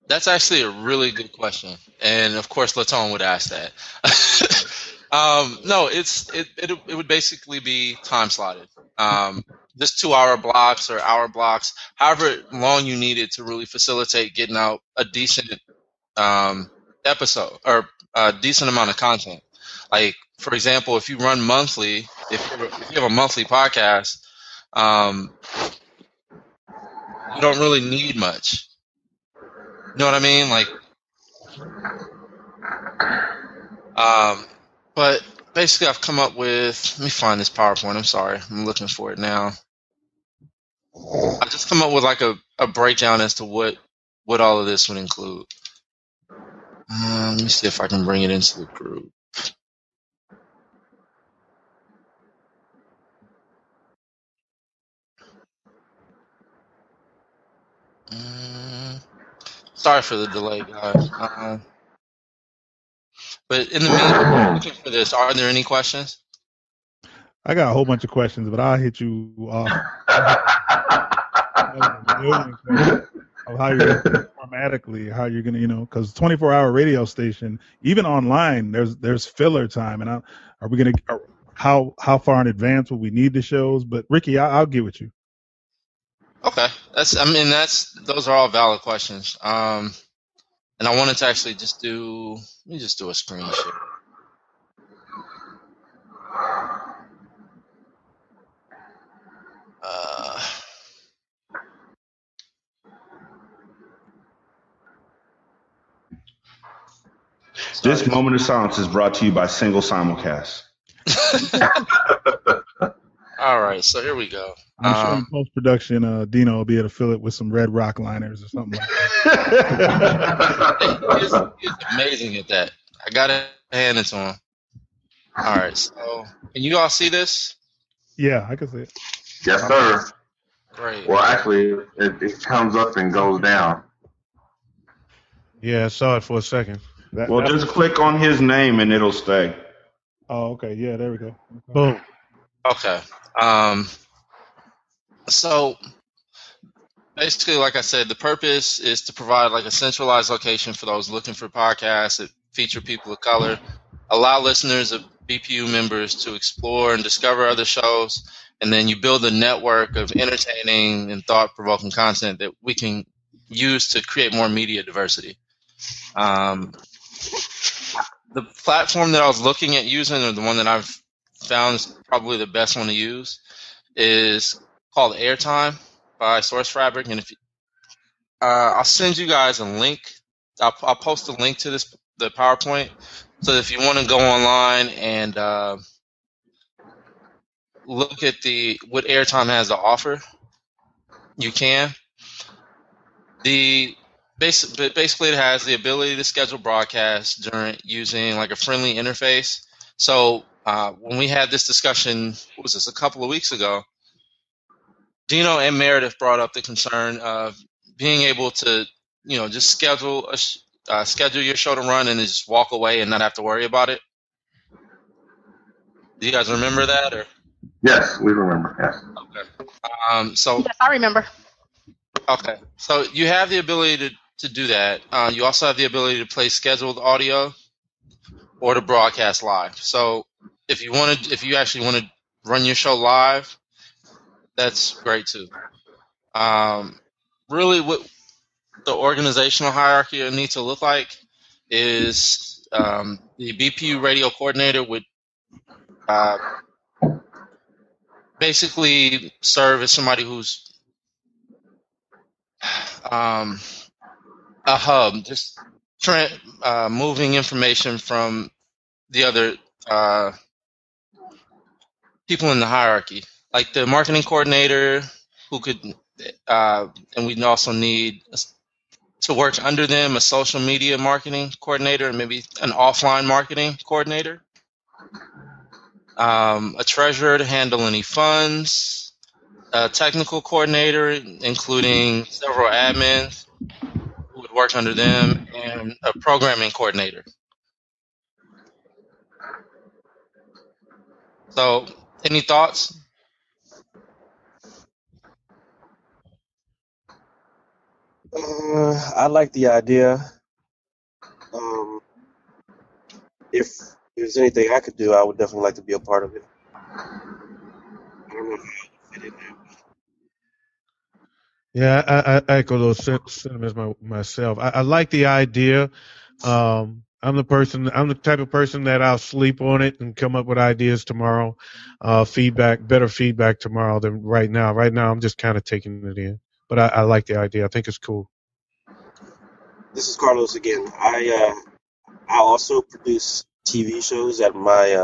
That's actually a really good question, and of course, Latone would ask that. No, it would basically be time slotted. Just 2-hour blocks or hour blocks, however long you need it to really facilitate getting out a decent episode or a decent amount of content. Like, for example, if you run monthly, if you have a monthly podcast, you don't really need much. You know what I mean? Like, but basically I've come up with, let me find this PowerPoint. I'm sorry. I'm looking for it now. I've just come up with like a breakdown as to what all of this would include. Let me see if I can bring it into the group. Sorry for the delay, guys. But in the meantime, looking for this, are there any questions? I got a whole bunch of questions, but I'll hit you off. Of how you're formatically how you're gonna, because 24-hour radio station, even online, there's filler time, and are we gonna how far in advance will we need the shows? But Ricky, I'll get with you. Okay, those are all valid questions. And I wanted to actually let me just do a screen share. This moment of silence is brought to you by Single Simulcast. All right, so here we go. I'm sure in post-production, Dino will be able to fill it with some Red Rock liners or something like that. He's amazing at that. I got to hand it to him. All right, so can you all see this? Yeah, I can see it. Yes, sir. Great. Well, actually, it comes up and goes down. Yeah, I saw it for a second. Just click on his name and it'll stay. Oh, okay. Yeah, there we go. Boom. Okay. So basically, like I said, the purpose is to provide like a centralized location for those looking for podcasts that feature people of color, allow listeners of BPU members to explore and discover other shows, and then you build a network of entertaining and thought-provoking content that we can use to create more media diversity. The platform that I was looking at using, or the one that I've found is probably the best one to use, is called Airtime by SourceFabric. And if I'll send you guys a link. I'll post a link to the PowerPoint. So if you want to go online and look at what Airtime has to offer, you can. Basically, it has the ability to schedule broadcasts using like a friendly interface. So when we had this discussion, what was this, a couple of weeks ago, Dino and Meredith brought up the concern of being able to, just schedule your show to run and then just walk away and not have to worry about it. Do you guys remember that? Or? Yes, we remember. Yes. Okay. Yes, I remember. Okay. So you have the ability to do that. You also have the ability to play scheduled audio or to broadcast live. So if you actually want to run your show live, that's great too. Really, what the organizational hierarchy needs to look like is the BPU radio coordinator would basically serve as somebody who's a hub, just moving information from the other people in the hierarchy, like the marketing coordinator, who could, and we also need to work under them a social media marketing coordinator and maybe an offline marketing coordinator, a treasurer to handle any funds, a technical coordinator, including several admins who would work under them, and a programming coordinator. So, any thoughts? I like the idea. If there's anything I could do, I would definitely like to be a part of it. I don't know how I would fit in there. Yeah, I echo those sentiments myself. I like the idea. I'm the type of person that I'll sleep on it and come up with ideas tomorrow. Better feedback tomorrow than right now. Right now, I'm just kind of taking it in. But I like the idea. I think it's cool. This is Carlos again. I also produce TV shows at my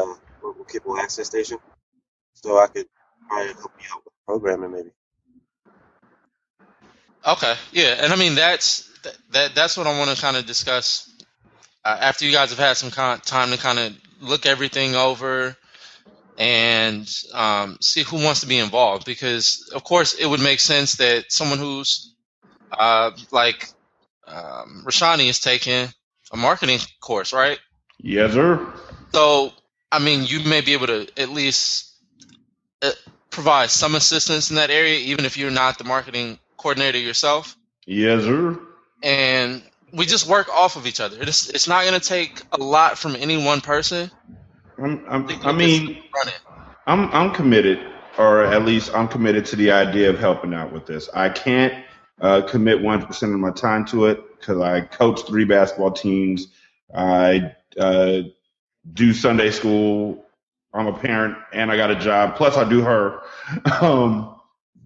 local cable access station, so I could probably help you out with programming maybe. Okay, yeah, and I mean that's what I want to kind of discuss after you guys have had some time to kind of look everything over and see who wants to be involved. Because of course it would make sense that someone who's like Rashani is taking a marketing course, right? Yes, sir. So I mean, you may be able to at least provide some assistance in that area, even if you're not the marketing coordinator yourself. Yes, sir. and we just work off of each other. It's not going to take a lot from any one person to I get this mean, running. I'm committed, or at least I'm committed to the idea of helping out with this. I can't commit 100% of my time to it because I coach 3 basketball teams. I do Sunday school. I'm a parent and I got a job. Plus, I do her.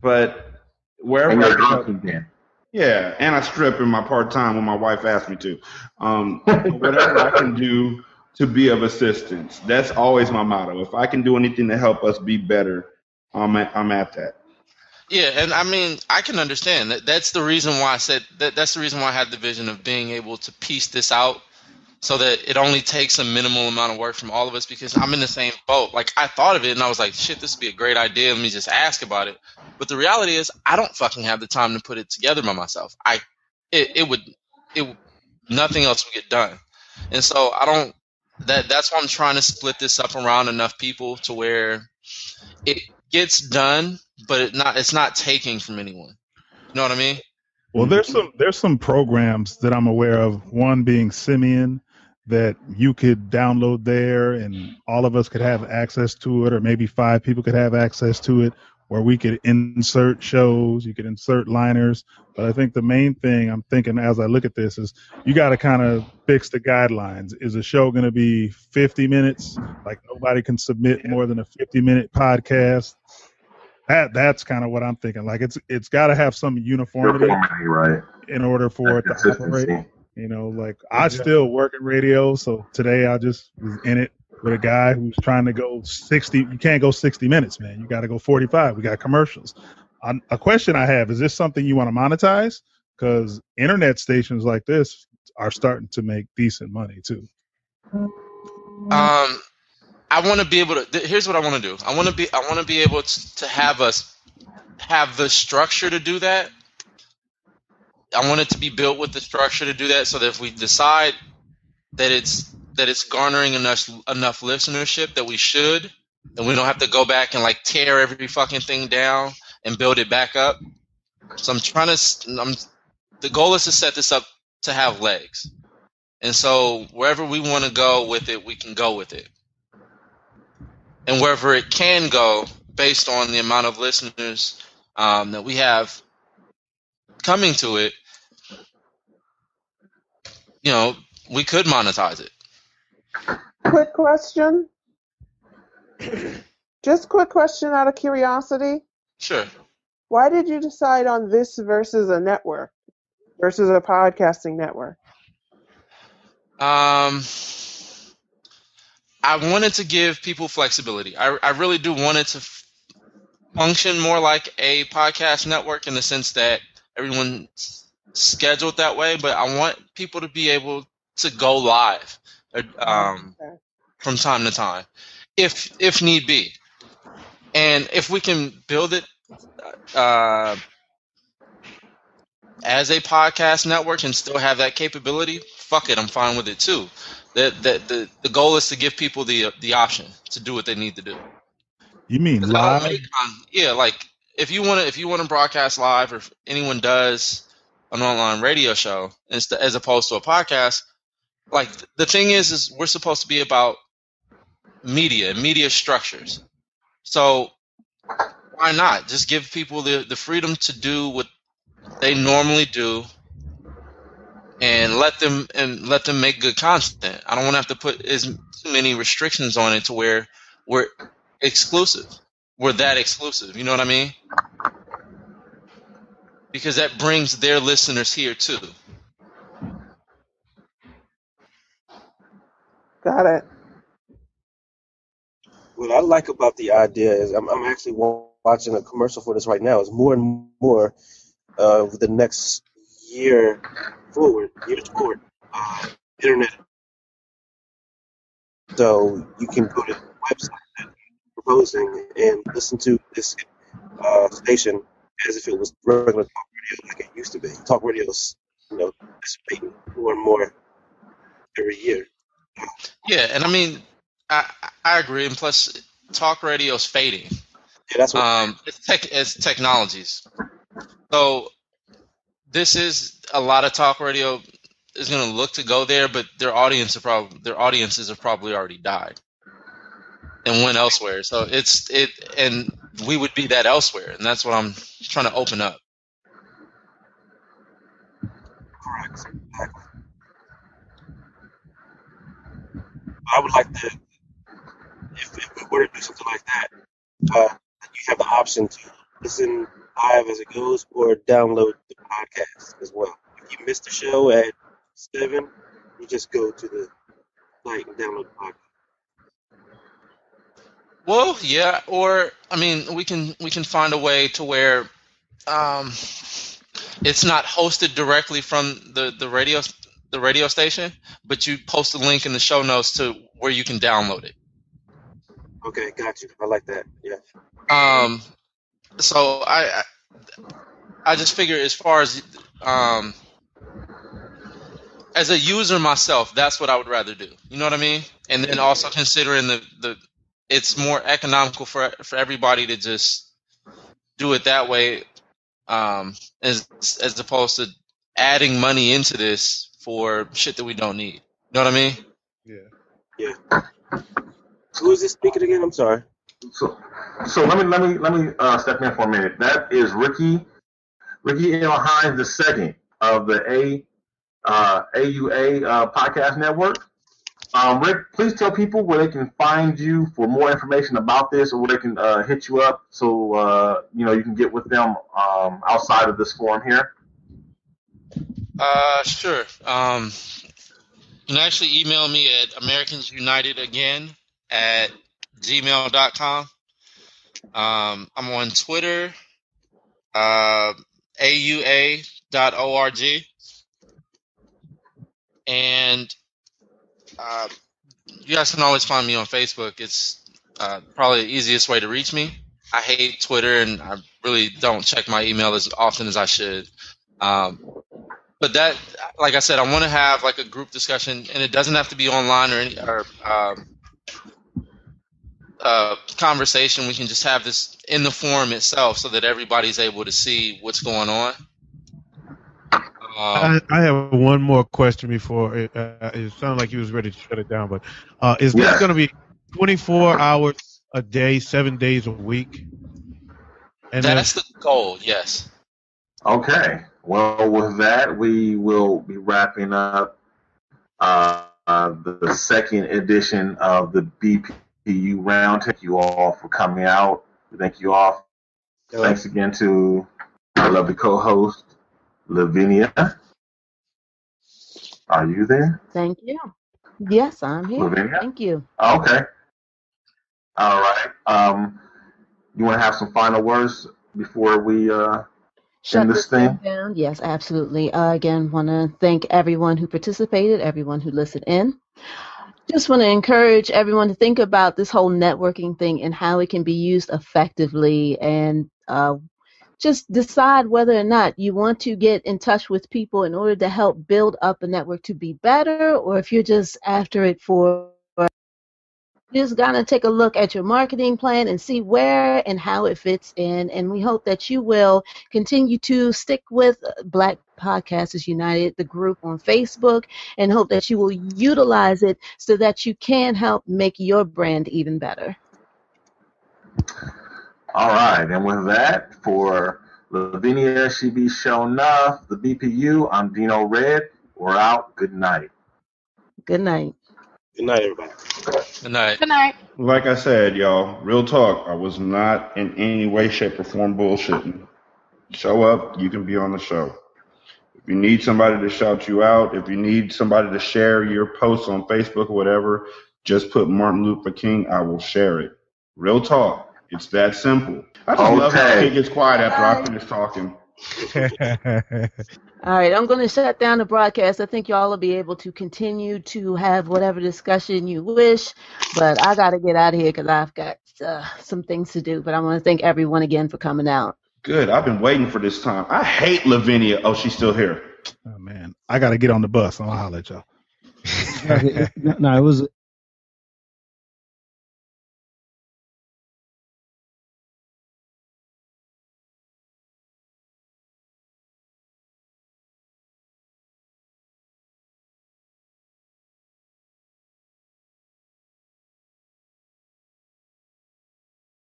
But wherever And I you're can drunk help, again. yeah, and I strip in my part time when my wife asks me to. Whatever I can do to be of assistance. That's always my motto. If I can do anything to help us be better, I'm at that. Yeah, and I mean, I can understand that. That's the reason why I said that. That's the reason why I had the vision of being able to piece this out so that it only takes a minimal amount of work from all of us, because I'm in the same boat. Like, I thought of it and I was like, shit, this would be a great idea. Let me just ask about it. But the reality is, I don't fucking have the time to put it together by myself. It would, nothing else would get done. And so I don't, that's why I'm trying to split this up around enough people to where it gets done, but it's not taking from anyone. You know what I mean? Well, there's some programs that I'm aware of. One being Simeon, that you could download there, and all of us could have access to it, or maybe 5 people could have access to it, where we could insert shows, you could insert liners. But I think the main thing I'm thinking as I look at this is you got to kind of fix the guidelines. Is a show going to be 50 minutes? Like, nobody can submit more than a 50-minute podcast. That's kind of what I'm thinking. Like, it's got to have some uniformity Right. in order for it to operate. Consistency. You know, like, I still work in radio, so today I just was in it with a guy who's trying to go 60. You can't go 60 minutes, man. You got to go 45. We got commercials. A question I have, is this something you want to monetize? Because internet stations like this are starting to make decent money too. I want to be able to. Here's what I want to do. I want to be able to have us have the structure to do that. I want it to be built with the structure to do that, so that if we decide that it's garnering enough listenership that we should, and we don't have to go back and like tear every fucking thing down and build it back up. So the goal is to set this up to have legs, and so wherever we want to go with it, we can go with it. And wherever it can go, based on the amount of listeners that we have coming to it, you know, we could monetize it. Quick question. Just quick question out of curiosity. Sure. Why did you decide on this versus a network, versus a podcasting network? I wanted to give people flexibility. I really do want it to function more like a podcast network in the sense that everyone's scheduled that way, but I want people to be able to go live from time to time, if need be. And if we can build it as a podcast network and still have that capability, fuck it, I'm fine with it too. The goal is to give people the option to do what they need to do. You mean live? Yeah, like if you want to broadcast live, or if anyone does an online radio show as opposed to a podcast, like the thing is we're supposed to be about media structures. So why not just give people the freedom to do what they normally do, and let them make good content. I don't want to have to put too many restrictions on it to where we're exclusive. We're that exclusive. You know what I mean? Because that brings their listeners here too. Got it. What I like about the idea is I'm actually watching a commercial for this right now. Is more and more of the next years forward, internet. So you can go to the website that you're proposing and listen to this station as if it was regular talk radio, like it used to be. Talk radio's, dissipating more and more every year. Yeah, and I mean, I agree. And plus, talk radio's fading. Yeah, that's what it's technologies. So this is a lot of talk radio is going to look to go there, but their audiences have probably already died and went elsewhere. So and we would be that elsewhere, and that's what I'm trying to open up. Correct. Exactly. I would like to, if we were to do something like that, you have the option to listen live as it goes or download the podcast as well. If you missed the show at 7, you just go to the site and download the podcast. Well, yeah, or I mean, we can find a way to where it's not hosted directly from the radio station, but you post a link in the show notes to where you can download it. Okay, got you. I like that. Yeah. So I just figure as far as a user myself, that's what I would rather do. You know what I mean? And then also considering the it's more economical for everybody to just do it that way, as opposed to adding money into this for shit that we don't need. You know what I mean? Yeah. Who is this speaking again? I'm sorry. So let me step in for a minute. That is Ricky L. Hines II of the AUA podcast network. Rick, please tell people where they can find you for more information about this, or where they can hit you up so you can get with them outside of this forum here. Sure. You can actually email me at AmericansUnitedAgain@gmail.com. I'm on Twitter, AUA.org, and you guys can always find me on Facebook. It's probably the easiest way to reach me. I hate Twitter, and I really don't check my email as often as I should. But that, like I said, I want to have like a group discussion, and it doesn't have to be online or conversation. We can just have this in the forum itself, so that everybody's able to see what's going on. I have one more question before it sounded like you was ready to shut it down, but is this going to be 24 hours a day, 7 days a week? And that's the goal, yes. Okay. Well, with that, we will be wrapping up the second edition of the BPU Roundtable. Thank you all for coming out. Thank you all. Thanks again to our lovely co-host, Lavinia. Are you there? Thank you. Yes, I'm here. Lavinia? Thank you. Okay. All right. You want to have some final words before we shut this thing down? Yes, absolutely. Again, want to thank everyone who participated, everyone who listened in. Just want to encourage everyone to think about this whole networking thing and how it can be used effectively, and just decide whether or not you want to get in touch with people in order to help build up a network to be better, or if you're just after it for. You just gotta take a look at your marketing plan and see where and how it fits in. And we hope that you will continue to stick with Black Podcasters United, the group on Facebook, and hope that you will utilize it so that you can help make your brand even better. All right. And with that, for Lavinia, she be shown enough, the BPU, I'm Dino Red. We're out. Good night. Good night. Good night, everybody. Good night. Good night. Like I said, y'all, real talk. I was not in any way, shape, or form bullshitting. Show up, you can be on the show. If you need somebody to shout you out, if you need somebody to share your posts on Facebook or whatever, just put Martin Luther King. I will share it. Real talk. It's that simple. I just love how it gets quiet after I finish talking. All right, I'm going to shut down the broadcast. I think y'all will be able to continue to have whatever discussion you wish, but I got to get out of here because I've got some things to do. But I want to thank everyone again for coming out. Good. I've been waiting for this time. I hate Lavinia. Oh, she's still here. Oh, man. I got to get on the bus. I'll holler at y'all. No, it